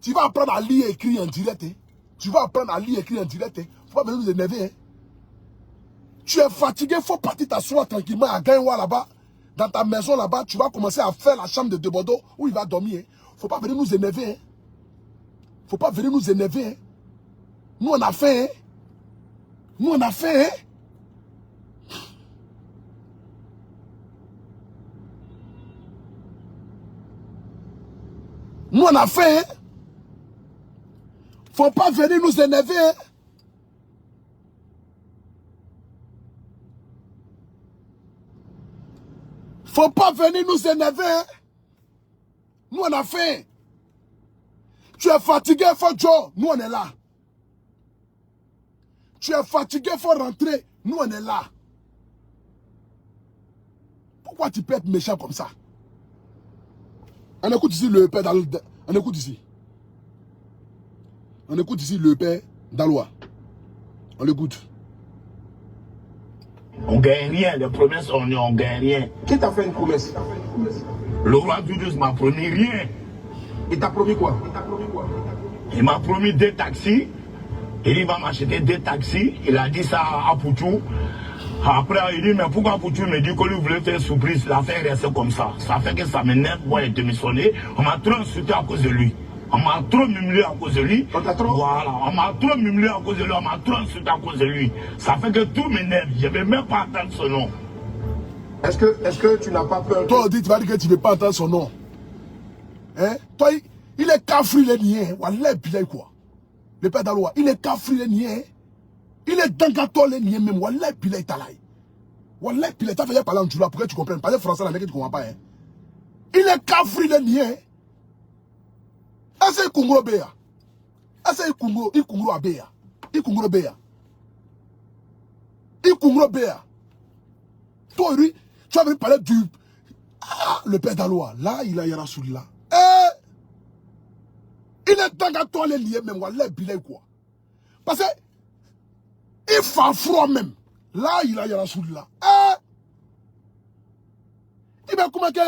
Tu vas apprendre à lire et écrire en direct. Hein. Tu vas apprendre à lire et écrire en direct. Hein. Faut pas nous énerver. Hein. Tu es fatigué, faut partir t'asseoir tranquillement à Gaïwa là-bas. Dans ta maison là-bas, tu vas commencer à faire la chambre de Bordeaux où il va dormir. Hein. Faut pas venir nous énerver. Hein. Faut pas venir nous énerver. Hein. Nous on a fait. Hein. Nous on a fait. Hein. Nous on a fait. Hein. Faut pas venir nous énerver. Hein. Faut pas venir nous énerver. Hein. Nous on a fait. Tu es fatigué, faut Joe. Nous on est là. Tu es fatigué, faut rentrer. Nous on est là. Pourquoi tu peux être méchant comme ça? On écoute ici le père d'Aloua. On écoute ici. On écoute ici le père d'Aloua. On l'écoute. On gagne rien. Les promesses, on gagne rien. Qui t'a fait une promesse? Le roi Doudous m'a promis rien. Il t'a promis quoi? Il m'a promis 2 taxis. Il va m'acheter 2 taxis. Il a dit ça à Poutou. Après, il dit, mais pourquoi Poutou me dit que lui voulait faire surprise? L'affaire est restée comme ça. Ça fait que ça m'énerve. Moi, j'ai démissionné. On m'a trop insulté à cause de lui. On m'a trop mimulé à cause de lui. On t'a trop... Voilà. On m'a trop mimulé à cause de lui. On m'a trop insulté à cause de lui. Ça fait que tout m'énerve. Je ne vais même pas entendre son nom. Est-ce que tu n'as pas peur? Toi, on dit, tu vas dire que tu ne veux pas entendre son nom. Hein? Toi, il est cafri, il est niais. Wallah, bilay quoi. Le père d'Aloua, il est cafri, il est niais. Il est dangato, il est niais même. Wallah, bilay talay. Wallah, bilay, t'as fait parler en djoula pour que tu comprennes. Parler français, là, mais que tu ne comprends pas. Hein? Il est cafri, il est niais. Est-ce qu'il Kungro Béa? Est-ce qu'il Kungro Abéa? Il Kungro Béa. Il Kungro Béa. Toi, lui, tu vas venir parler du... Ah, le père d'Aloua. Là, il a Yarasouli là. Il est dans la toile lié même. Wallah, bilay quoi. Parce que... Il fait froid même. Là, il a Yarasouli là. Il va comment que...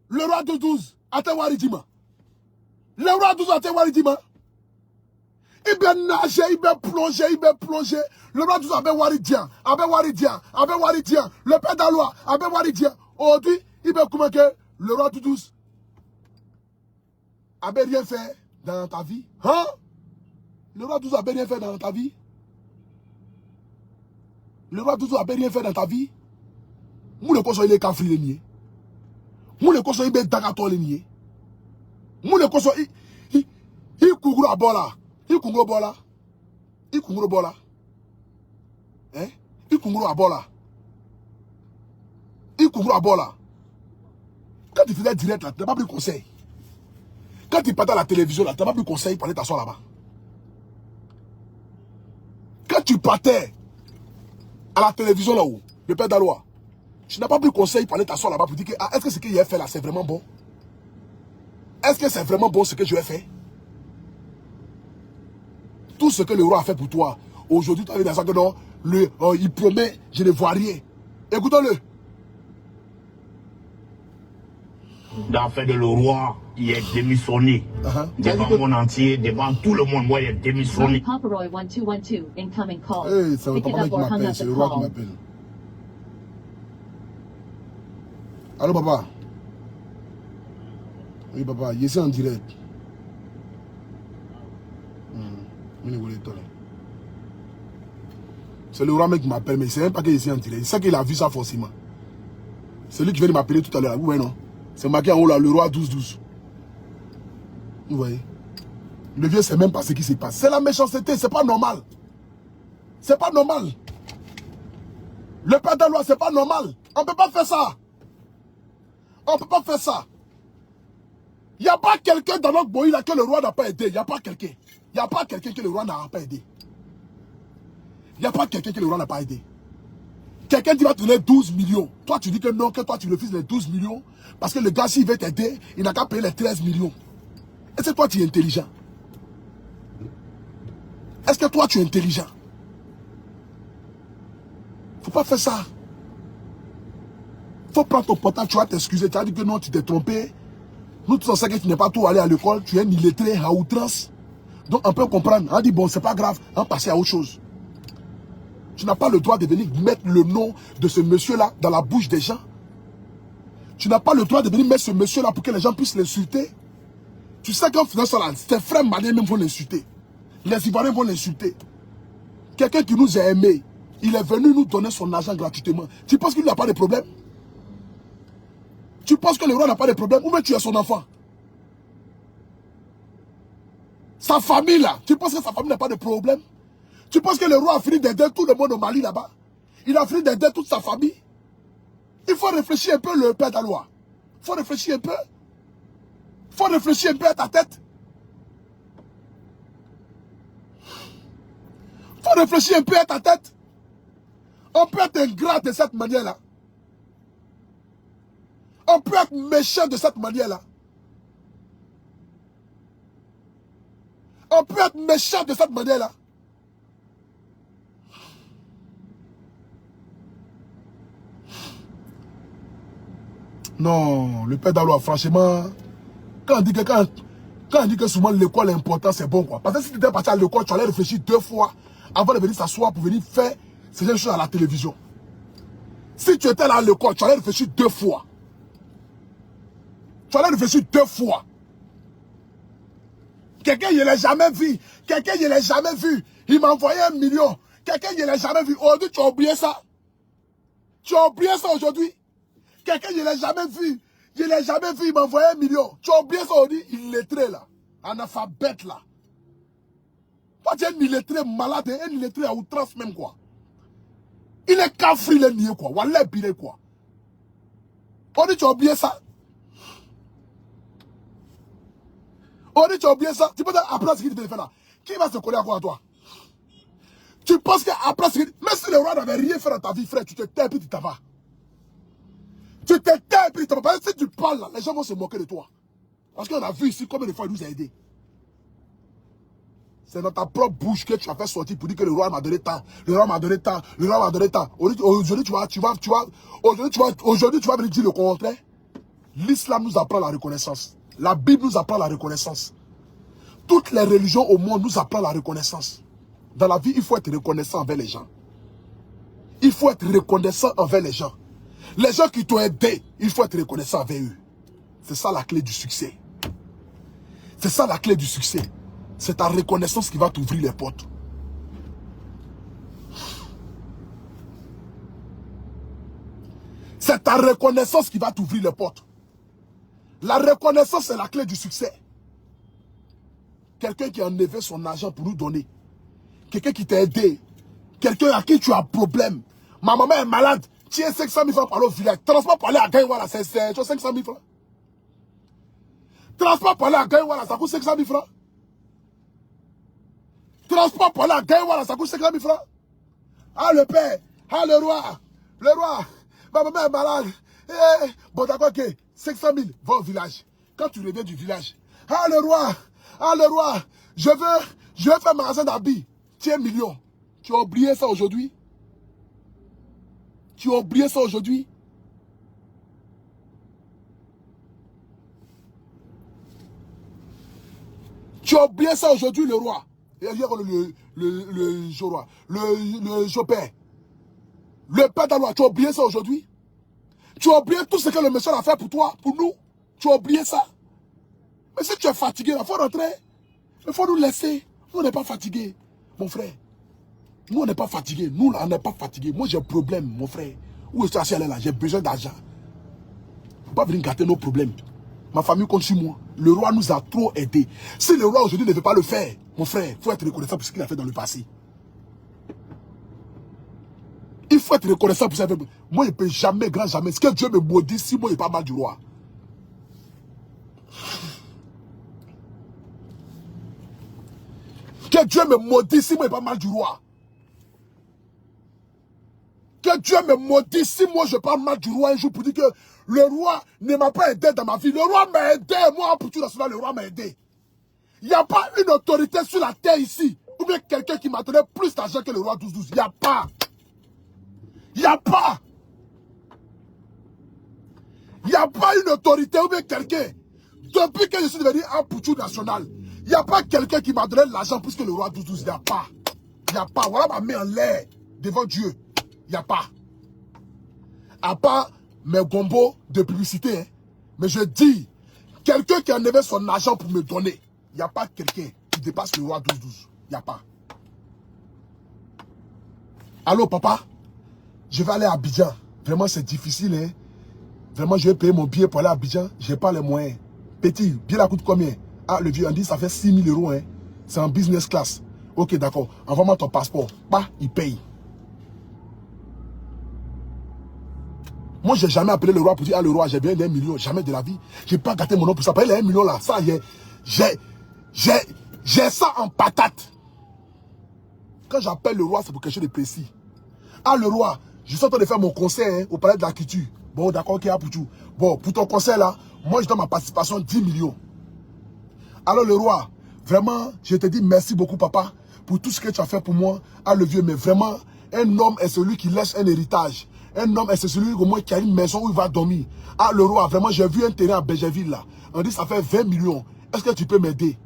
Le roi de 12 a été waridima. Le roi de 12 a été waridima. Il va nager, il va plonger, il va plonger. Le roi de 12 a été waridien. Le père d'Aloua a été waridien. Aujourd'hui, il va comment que... Le roi de 12 a rien fait dans ta vie. Hein? Le roi de 12 a rien fait dans ta vie. Le roi de 12 a rien fait dans ta vie. Moule koso il est kafri le nié. Moule koso il est dagato le nié. Moule koso il kungro abola. Il kungro bola. Il kungro bola. Hein? Il kungro abola. Il kungro abola. Quand tu faisais direct là, tu n'as pas pris conseil. Quand tu partais à la télévision là, tu n'as pas pris conseil pour aller t'asseoir là-bas. Quand tu partais à la télévision là-haut, le père d'Aloua, tu n'as pas pris conseil pour aller t'asseoir là-bas pour dire que est-ce que ce qu'il a fait là, c'est vraiment bon? Est-ce que c'est vraiment bon ce que je vais faire? Tout ce que le roi a fait pour toi, aujourd'hui tu as dit dans ça que non, il promet, je ne vois rien. Écoutons-le. Dans l'affaire de le roi, il est démissionné. Devant le monde entier, devant tout le monde, moi, il est démissionné. Papa Roy 1212, incoming call. Hey, c'est le Pick it papa up qui or hung m'appelle, up c'est the le roi qui call. m'appelle. Allô papa? Oui papa, il est en direct. C'est le roi mec qui m'appelle, mais c'est même pas qu'il est en direct. Il sait qu'il a vu ça forcément. C'est lui qui vient de m'appeler tout à l'heure. Vous voyez, non? C'est marqué en haut là, le roi 12-12. Vous voyez? Le vieux sait même pas ce qui se passe. C'est la méchanceté, c'est pas normal. C'est pas normal. Le père de loi, c'est pas normal. On peut pas faire ça. On peut pas faire ça. Il n'y a pas quelqu'un dans notre boy là que le roi n'a pas aidé. Il n'y a pas quelqu'un. Il n'y a pas quelqu'un que le roi n'a pas aidé. Il n'y a pas quelqu'un que le roi n'a pas aidé. Quelqu'un dit va te donner 12 millions. Toi, tu dis que non, que toi, tu refuses les 12 millions. Parce que le gars, s'il veut t'aider, il n'a qu'à payer les 13 millions. Est-ce que toi, tu es intelligent? Est-ce que toi, tu es intelligent? Faut pas faire ça. Faut prendre ton portable, tu vas t'excuser. Tu as dit que non, tu t'es trompé. Nous, tous on sait que tu n'es pas tout allé à l'école. Tu es illettré à outrance. Donc, on peut comprendre. On dit, bon, c'est pas grave. On passe à autre chose. Tu n'as pas le droit de venir mettre le nom de ce monsieur-là dans la bouche des gens. Tu n'as pas le droit de venir mettre ce monsieur-là pour que les gens puissent l'insulter. Tu sais qu'en faisant ça, tes frères maliens même vont l'insulter. Les Ivoiriens vont l'insulter. Quelqu'un qui nous a aimés, il est venu nous donner son argent gratuitement. Tu penses qu'il n'a pas de problème? Tu penses que le roi n'a pas de problème? Ou bien tu es son enfant? Sa famille là, tu penses que sa famille n'a pas de problème? Tu penses que le roi a fini d'aider tout le monde au Mali là-bas? Il a fini d'aider toute sa famille? Il faut réfléchir un peu, le père d'Alois. Il faut réfléchir un peu. Il faut réfléchir un peu à ta tête. Il faut réfléchir un peu à ta tête. On peut être ingrat de cette manière-là. On peut être méchant de cette manière-là. On peut être méchant de cette manière-là. Non, le père d'Alois, franchement, quand on dit que souvent l'école est important, c'est bon quoi. Parce que si tu étais parti à l'école, tu allais réfléchir 2 fois avant de venir s'asseoir pour venir faire ces choses à la télévision. Si tu étais là à l'école, tu allais réfléchir 2 fois. Tu allais réfléchir 2 fois. Quelqu'un, il ne l'a jamais vu. Quelqu'un, il ne l'a jamais vu. Il m'a envoyé 1 million. Quelqu'un, il ne l'a jamais vu. Aujourd'hui, tu as oublié ça. Tu as oublié ça aujourd'hui. Quelqu'un, il ne l'a jamais vu. Je ne l'ai jamais vu, il m'a envoyé 1 million. Tu as oublié ça aujourd'hui. Il est lettré là. Analphabète là. Toi, tu es un illettré malade, un illettré à outrance même quoi. Il est cafri, il est nié quoi. Wallah, il quoi. On dit, tu as oublié ça. On dit, tu as oublié ça. Tu peux dire, après ce qu'il te fait là, qui va se coller à quoi à toi? Tu penses qu'après ce qu'il... Même si le roi n'avait rien fait dans ta vie, frère, tu te tais et puis tu t'en vas. Tu te tais et puis tu t'en vas. Parce que si tu parles là, les gens vont se moquer de toi. Parce qu'on a vu ici combien de fois il nous a aidés. C'est dans ta propre bouche que tu as fait sortir pour dire que le roi m'a donné tant. Le roi m'a donné tant. Le roi m'a donné tant. Aujourd'hui, tu vas venir dire le contraire. L'islam nous apprend la reconnaissance. La Bible nous apprend la reconnaissance. Toutes les religions au monde nous apprennent la reconnaissance. Dans la vie, il faut être reconnaissant envers les gens. Il faut être reconnaissant envers les gens. Les gens qui t'ont aidé, il faut être reconnaissant envers eux. C'est ça la clé du succès. C'est ça la clé du succès. C'est ta reconnaissance qui va t'ouvrir les portes. C'est ta reconnaissance qui va t'ouvrir les portes. La reconnaissance, c'est la clé du succès. Quelqu'un qui a enlevé son argent pour nous donner. Quelqu'un qui t'a aidé. Quelqu'un à qui tu as un problème. Ma maman est malade. Tiens 500 000 francs pour aller au village. Transport pour aller à Gaïwala, c'est 500 000 francs. Transport pour aller à Gaïwala, ça coûte 500 000 francs. Transport pour aller à Gaïwala, ça coûte 50 000 francs. Ah le père, ah le roi, ma maman est malade. Bon d'accord, ok, 500 000, va au village. Quand tu reviens du village, ah le roi, je veux faire magasin d'habits. Tiens 1 million. Tu as oublié ça aujourd'hui? Tu as oublié ça aujourd'hui? Tu as oublié ça aujourd'hui, le roi. Et hier, le Jopé. Le père d'Alois, tu as oublié ça aujourd'hui? Tu as oublié tout ce que le monsieur a fait pour toi, pour nous? Tu as oublié ça? Mais si tu es fatigué, il faut rentrer. Il faut nous laisser. Nous, on n'est pas fatigués, mon frère. Nous, on n'est pas fatigués. Nous, là, on n'est pas fatigués. Moi, j'ai un problème, mon frère. Où est-ce que tu es allé là? J'ai besoin d'argent. pas venir gâter nos problèmes. Ma famille compte sur moi. Le roi nous a trop aidés. Si le roi aujourd'hui ne veut pas le faire, mon frère, il faut être reconnaissant pour ce qu'il a fait dans le passé. Il faut être reconnaissant pour ça. Moi, je ne peux jamais, grand jamais. Ce que Dieu me maudit, si moi, je ne pas mal du roi. Que Dieu me maudit si moi, je ne pas mal du roi. Que Dieu me maudit si moi, je parle mal du roi un jour pour dire que le roi ne m'a pas aidé dans ma vie. Le roi m'a aidé. Moi, pour tout national, le roi m'a aidé. Il n'y a pas une autorité sur la terre ici. Ou bien quelqu'un qui m'a donné plus d'argent que le roi 12-12. Il n'y a pas. Il n'y a pas. Il n'y a pas une autorité ou bien quelqu'un. Depuis que je suis devenu un Poutou national, il n'y a pas quelqu'un qui m'a donné l'argent plus que le roi 12-12. Il n'y a pas. Il n'y a pas. Voilà ma main en l'air devant Dieu. Il n'y a pas. À part mes gombos de publicité. Hein. Mais je dis, quelqu'un qui a enlevé son argent pour me donner, il n'y a pas quelqu'un qui dépasse le roi 12-12. Il n'y a pas. Allô, papa? Je vais aller à Abidjan. Vraiment, c'est difficile. Hein? Vraiment, je vais payer mon billet pour aller à Abidjan. Je n'ai pas les moyens. Petit, billet là coûte combien? Ah, le vieux, on dit ça fait 6 000 euros. Hein? C'est en business class. Ok, d'accord. Envoie-moi ton passeport. Bah, il paye. Moi, je n'ai jamais appelé le roi pour dire, ah, le roi, j'ai bien 1 million. Jamais de la vie. Je n'ai pas gâté mon nom pour ça. Payer les 1 million là, ça, j'ai ça en patate. Quand j'appelle le roi, c'est pour quelque chose de précis. Ah, le roi, je suis en train de faire mon concert hein, au palais de la culture. Bon, d'accord, ok, pour tout. Bon, pour ton concert là, moi, je donne ma participation 10 millions. Alors, le roi, vraiment, je te dis merci beaucoup, papa, pour tout ce que tu as fait pour moi. Ah, le vieux, mais vraiment, un homme est celui qui laisse un héritage. Un homme est celui au moins qui a une maison où il va dormir. Ah, le roi, vraiment, j'ai vu un terrain à Bégerville là. On dit ça fait 20 millions. Est-ce que tu peux m'aider?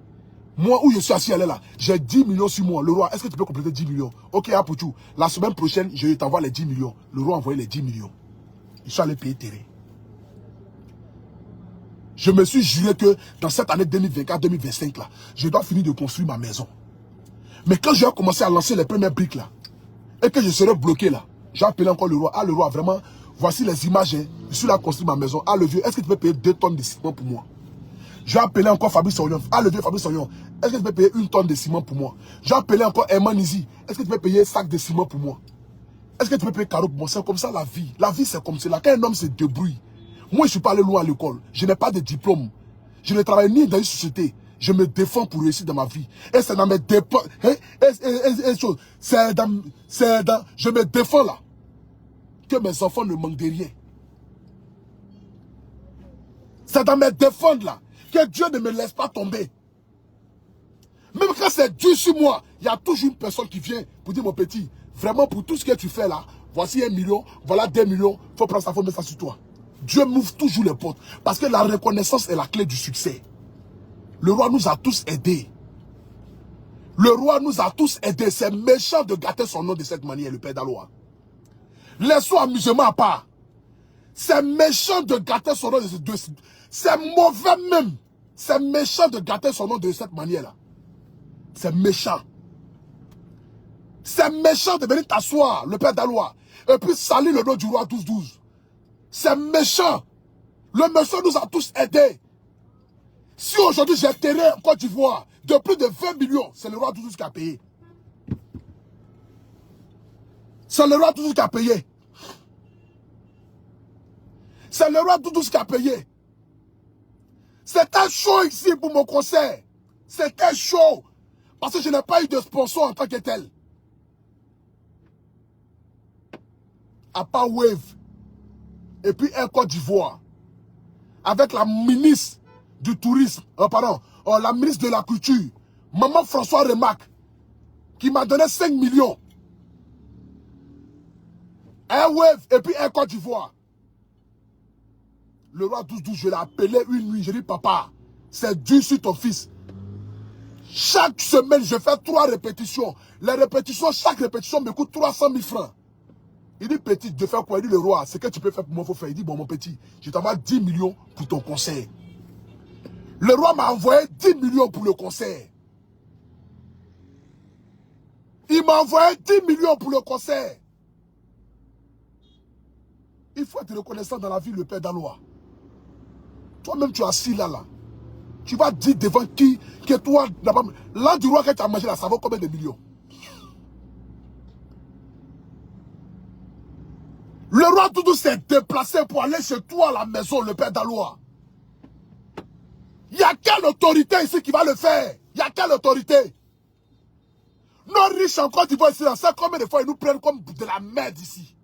Moi, où je suis assis, elle est là. J'ai 10 millions sur moi. Le roi, est-ce que tu peux compléter 10 millions? Ok, à Poutou. La semaine prochaine, je t'envoie les 10 millions. Le roi a envoyé les 10 millions. Je suis allé payer terrain. Je me suis juré que dans cette année 2024-2025 là, je dois finir de construire ma maison. Mais quand je vais commencer à lancer les premières briques là, et que je serai bloqué là, j'ai appelé encore le roi. Ah, le roi, vraiment, voici les images. Hein. Je suis là à construire ma maison. Ah, le vieux, est-ce que tu peux payer 2 tonnes de ciment pour moi? J'ai appelé encore Fabrice Orion. Ah, le vieux Fabrice Orion, est-ce que tu peux payer 1 tonne de ciment pour moi? J'ai appelé encore Herman Izi. Est-ce que tu peux payer 1 sac de ciment pour moi? Est-ce que tu peux payer Caro pour moi? C'est comme ça la vie. La vie, c'est comme cela. Quand un homme se débrouille, moi, je ne suis pas allé loin à l'école. Je n'ai pas de diplôme. Je ne travaille ni dans une société. Je me défends pour réussir dans ma vie. Et c'est dans mes dépenses. Je me défends là. Que mes enfants ne manquent de rien. C'est dans mes défenses là. Que Dieu ne me laisse pas tomber. Même quand c'est dur sur moi, il y a toujours une personne qui vient pour dire, mon petit, vraiment pour tout ce que tu fais là, voici 1 million, voilà 2 millions, il faut prendre ça, il faut mettre ça sur toi. Dieu m'ouvre toujours les portes. Parce que la reconnaissance est la clé du succès. Le roi nous a tous aidés. Le roi nous a tous aidés. C'est méchant de gâter son nom de cette manière, le père d'Aloa. Laissons amusement à part. C'est méchant de gâter son nom de cette manière. C'est mauvais même. C'est méchant de gâter son nom de cette manière-là. C'est méchant. C'est méchant de venir t'asseoir, le père d'Aloa, et puis salir le nom du roi 12-12. C'est méchant. Le monsieur nous a tous aidés. Si aujourd'hui j'ai terrain en Côte d'Ivoire de plus de 20 millions, c'est le roi 12-12 qui a payé. C'est le roi 12-12 qui a payé. C'est le roi 12-12 qui a payé. C'était chaud ici pour mon concert. C'était chaud. Parce que je n'ai pas eu de sponsor en tant que tel. À part Wave. Et puis Air Côte d'Ivoire. Avec la ministre du tourisme. La ministre de la culture. Maman François Remarque. Qui m'a donné 5 millions. Air Wave et puis Air Côte d'Ivoire. Le roi 12-12, je l'ai appelé une nuit. Je dis, papa, c'est dur sur ton fils. Chaque semaine, je fais 3 répétitions. Les répétitions, chaque répétition me coûte 300 000 francs. Il dit, petit, de faire quoi? Il dit, le roi, ce que tu peux faire pour moi, il faut faire. Il dit, bon, mon petit, je t'envoie 10 millions pour ton concert. Le roi m'a envoyé 10 millions pour le concert. Il m'a envoyé 10 millions pour le concert. Il faut être reconnaissant dans la vie, le père d'Aloa. Toi-même, tu es assis là. Tu vas dire devant qui que toi, l'an du roi que tu as mangé là, ça vaut combien de millions? Le roi Doudou s'est déplacé pour aller chez toi à la maison, le père Daloa. Il y a quelle autorité ici qui va le faire? Il y a quelle autorité? Nos riches en Côte d'Ivoire ici, on sait combien de fois ils nous prennent comme de la merde ici.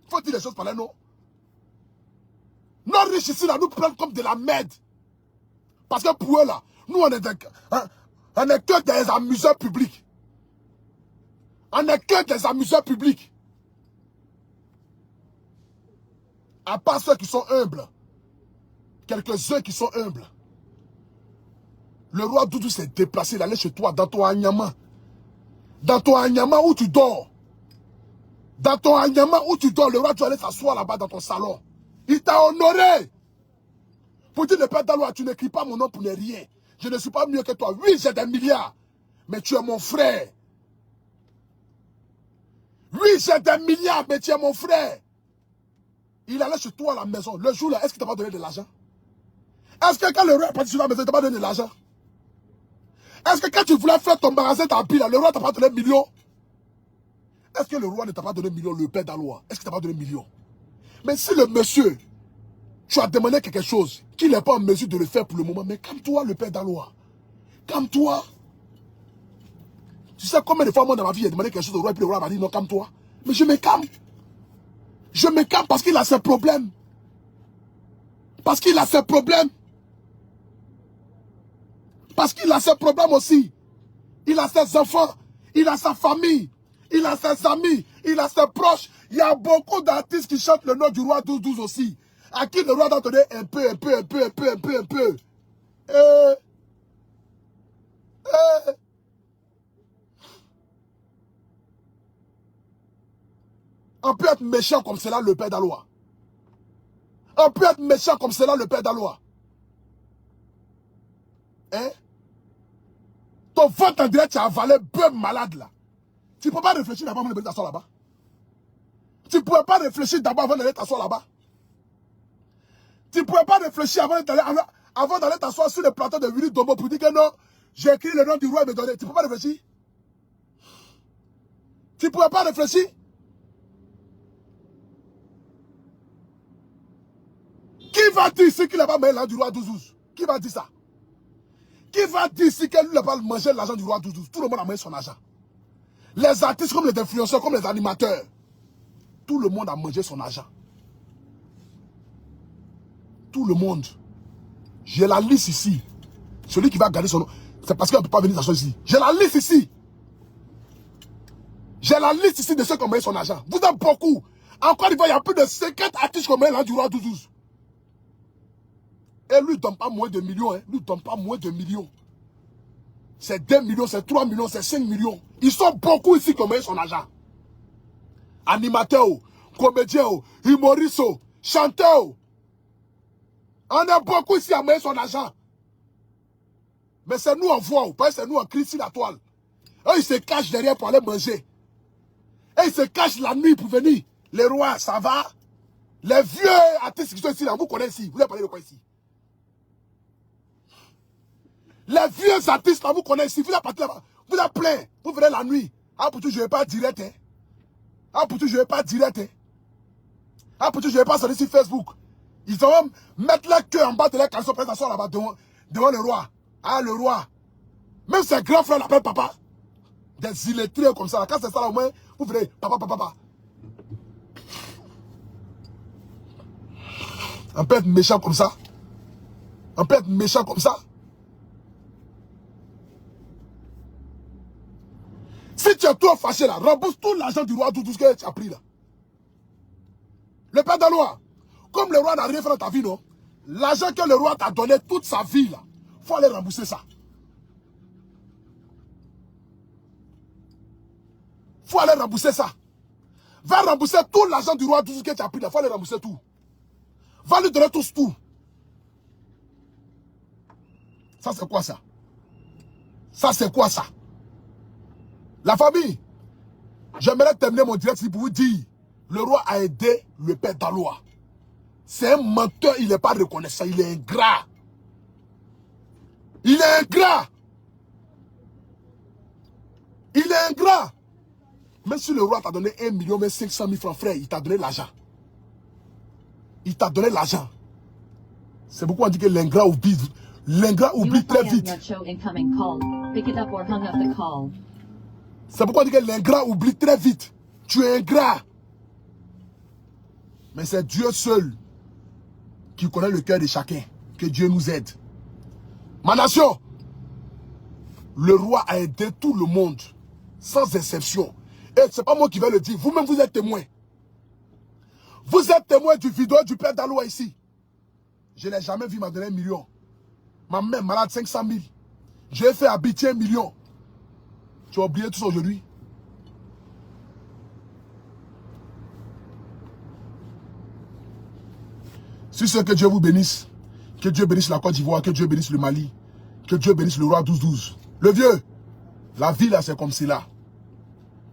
Il faut dire les choses par là, non? Nos riches ici, là, nous prennent comme de la merde. Parce que pour eux, là, nous, on est que des amuseurs publics. On n'est que des amuseurs publics. À part ceux qui sont humbles. Quelques-uns qui sont humbles. Le roi Doudou s'est déplacé, il allait chez toi, dans ton Anyama. Dans ton Anyama où tu dors. Dans ton Anyama où tu dors, le roi Doudou allait s'asseoir là-bas dans ton salon. Il t'a honoré. Pour dire le père Daloa, tu n'écris pas mon nom pour ne rien. Je ne suis pas mieux que toi. Oui, j'ai des milliards. Mais tu es mon frère. Oui, j'ai des milliards, mais tu es mon frère. Il allait chez toi à la maison. Le jour-là, est-ce qu'il t'a pas donné de l'argent? Est-ce que quand le roi est parti sur la maison, il t'a pas donné de l'argent? Est-ce que quand tu voulais faire ton magasin, ta pile, le roi t'a pas donné millions? Est-ce que le roi ne t'a pas donné millions, le père Daloa? Est-ce qu'il t'a pas donné millions? Mais si le monsieur, tu as demandé quelque chose, qu'il n'est pas en mesure de le faire pour le moment, mais calme-toi, le père Daloa. Calme-toi. Tu sais combien de fois, moi, dans ma vie, j'ai demandé quelque chose au roi, et puis le roi m'a dit non, calme-toi. Mais je me calme. Je me calme parce qu'il a ses problèmes. Parce qu'il a ses problèmes. Parce qu'il a ses problèmes aussi. Il a ses enfants. Il a sa famille. Il a ses amis. Il a ses proches. Il y a beaucoup d'artistes qui chantent le nom du roi 12-12 aussi. À qui le roi doit donner un peu. On peut être méchant comme cela, le père Daloa. On peut être méchant comme cela, le père Daloa. Hein? Ton vote en direct, tu as avalé bœuf malade là. Tu ne peux pas réfléchir d'abord avant d'aller t'asseoir là-bas. Tu ne pouvais pas réfléchir d'abord avant d'aller t'asseoir là-bas. Tu ne pouvais pas réfléchir avant d'aller t'asseoir sur le plateau de Willy Dombo pour dire que non, j'ai écrit le nom du roi et me donner. Tu ne peux pas réfléchir. Tu ne pouvais pas réfléchir. Qui va dire ici qu'il n'a pas mangé l'argent du roi 12-12? Qui va dire ça? Qui va dire ici qu'il n'a pas mangé l'argent du roi 12-12? Tout le monde a mangé son argent. Les artistes comme les influenceurs, comme les animateurs. Tout le monde a mangé son argent. Tout le monde. J'ai la liste ici. Celui qui va garder son nom, c'est parce qu'il ne peut pas venir s'asseoir ici. J'ai la liste ici. J'ai la liste ici de ceux qui ont mangé son argent. Vous êtes beaucoup. Encore une fois, il y a plus de 50 artistes qui ont mangé l'argent du roi 12-12. Et lui, il ne donne pas moins de millions. Hein. Lui, il ne donne pas moins de millions. C'est 2 millions, c'est 3 millions, c'est 5 millions. Ils sont beaucoup ici qui ont mis son argent. Animateurs, comédiens, humoristes, chanteurs. On est beaucoup ici à mettre son argent. Mais c'est nous en voix, c'est nous en crie sur la toile. Eux, ils se cachent derrière pour aller manger. Et ils se cachent la nuit pour venir. Les rois, ça va? Les vieux artistes qui sont ici, là, vous connaissez ici. Vous avez parlé de quoi ici? Les vieux artistes là, vous connaissez ici, vous êtes partis là-bas, vous êtes plein, vous venez la nuit. Ah, pour tout, je ne vais pas direct. Hein. Ah, pour tout, je ne vais pas direct. Hein. Ah, pour tout, je ne vais pas sortir sur Facebook. Ils vont mettre la queue en bas de la canson, présentation là-bas devant le roi. Ah, le roi. Même ses grands frères l'appellent papa. Des illettrés comme ça. Quand c'est ça là, au moins, vous venez, papa. On peut être méchant comme ça. On peut être méchant comme ça. Si tu es trop fâché là, rembourse tout l'argent du roi, tout ce que tu as pris là. Le père Daloa, comme le roi n'a rien fait dans ta vie, non? L'argent que le roi t'a donné toute sa vie là, il faut aller rembourser ça. Il faut aller rembourser ça. Va rembourser tout l'argent du roi, tout ce que tu as pris là, il faut aller rembourser tout. Va lui donner tout. Ça c'est quoi ça? Ça c'est quoi ça? La famille, j'aimerais terminer mon direct ici pour vous dire, le roi a aidé le père Daloa. C'est un menteur, il n'est pas reconnaissant, il est ingrat. Il est ingrat. Il est ingrat. Même si le roi t'a donné 1 500 000 francs, frère, il t'a donné l'argent. Il t'a donné l'argent. C'est pourquoi on dit que l'ingrat oublie très vite. C'est pourquoi on dit que l'ingrat oublie très vite. Tu es ingrat. Mais c'est Dieu seul qui connaît le cœur de chacun. Que Dieu nous aide. Ma nation, le roi a aidé tout le monde, sans exception. Et ce n'est pas moi qui vais le dire. Vous-même, vous êtes témoin. Vous êtes témoin du vidéo du père Daloa ici. Je n'ai jamais vu m'a donné 1 million. Ma mère malade 500 000. J'ai fait habiter 1 million. Tu as oublié tout ça aujourd'hui. Si c'est que Dieu vous bénisse, que Dieu bénisse la Côte d'Ivoire, que Dieu bénisse le Mali, que Dieu bénisse le roi 12-12. Le vieux, la vie là c'est comme cela.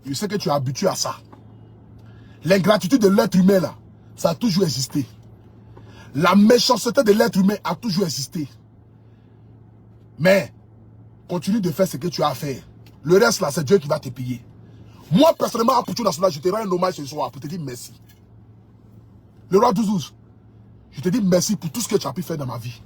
Je sais que tu es habitué à ça. L'ingratitude de l'être humain là, ça a toujours existé. La méchanceté de l'être humain a toujours existé. Mais, continue de faire ce que tu as à faire. Le reste là, c'est Dieu qui va te payer. Moi personnellement, à Poutou National, je te rends un hommage ce soir pour te dire merci. Le roi 12-12, je te dis merci pour tout ce que tu as pu faire dans ma vie.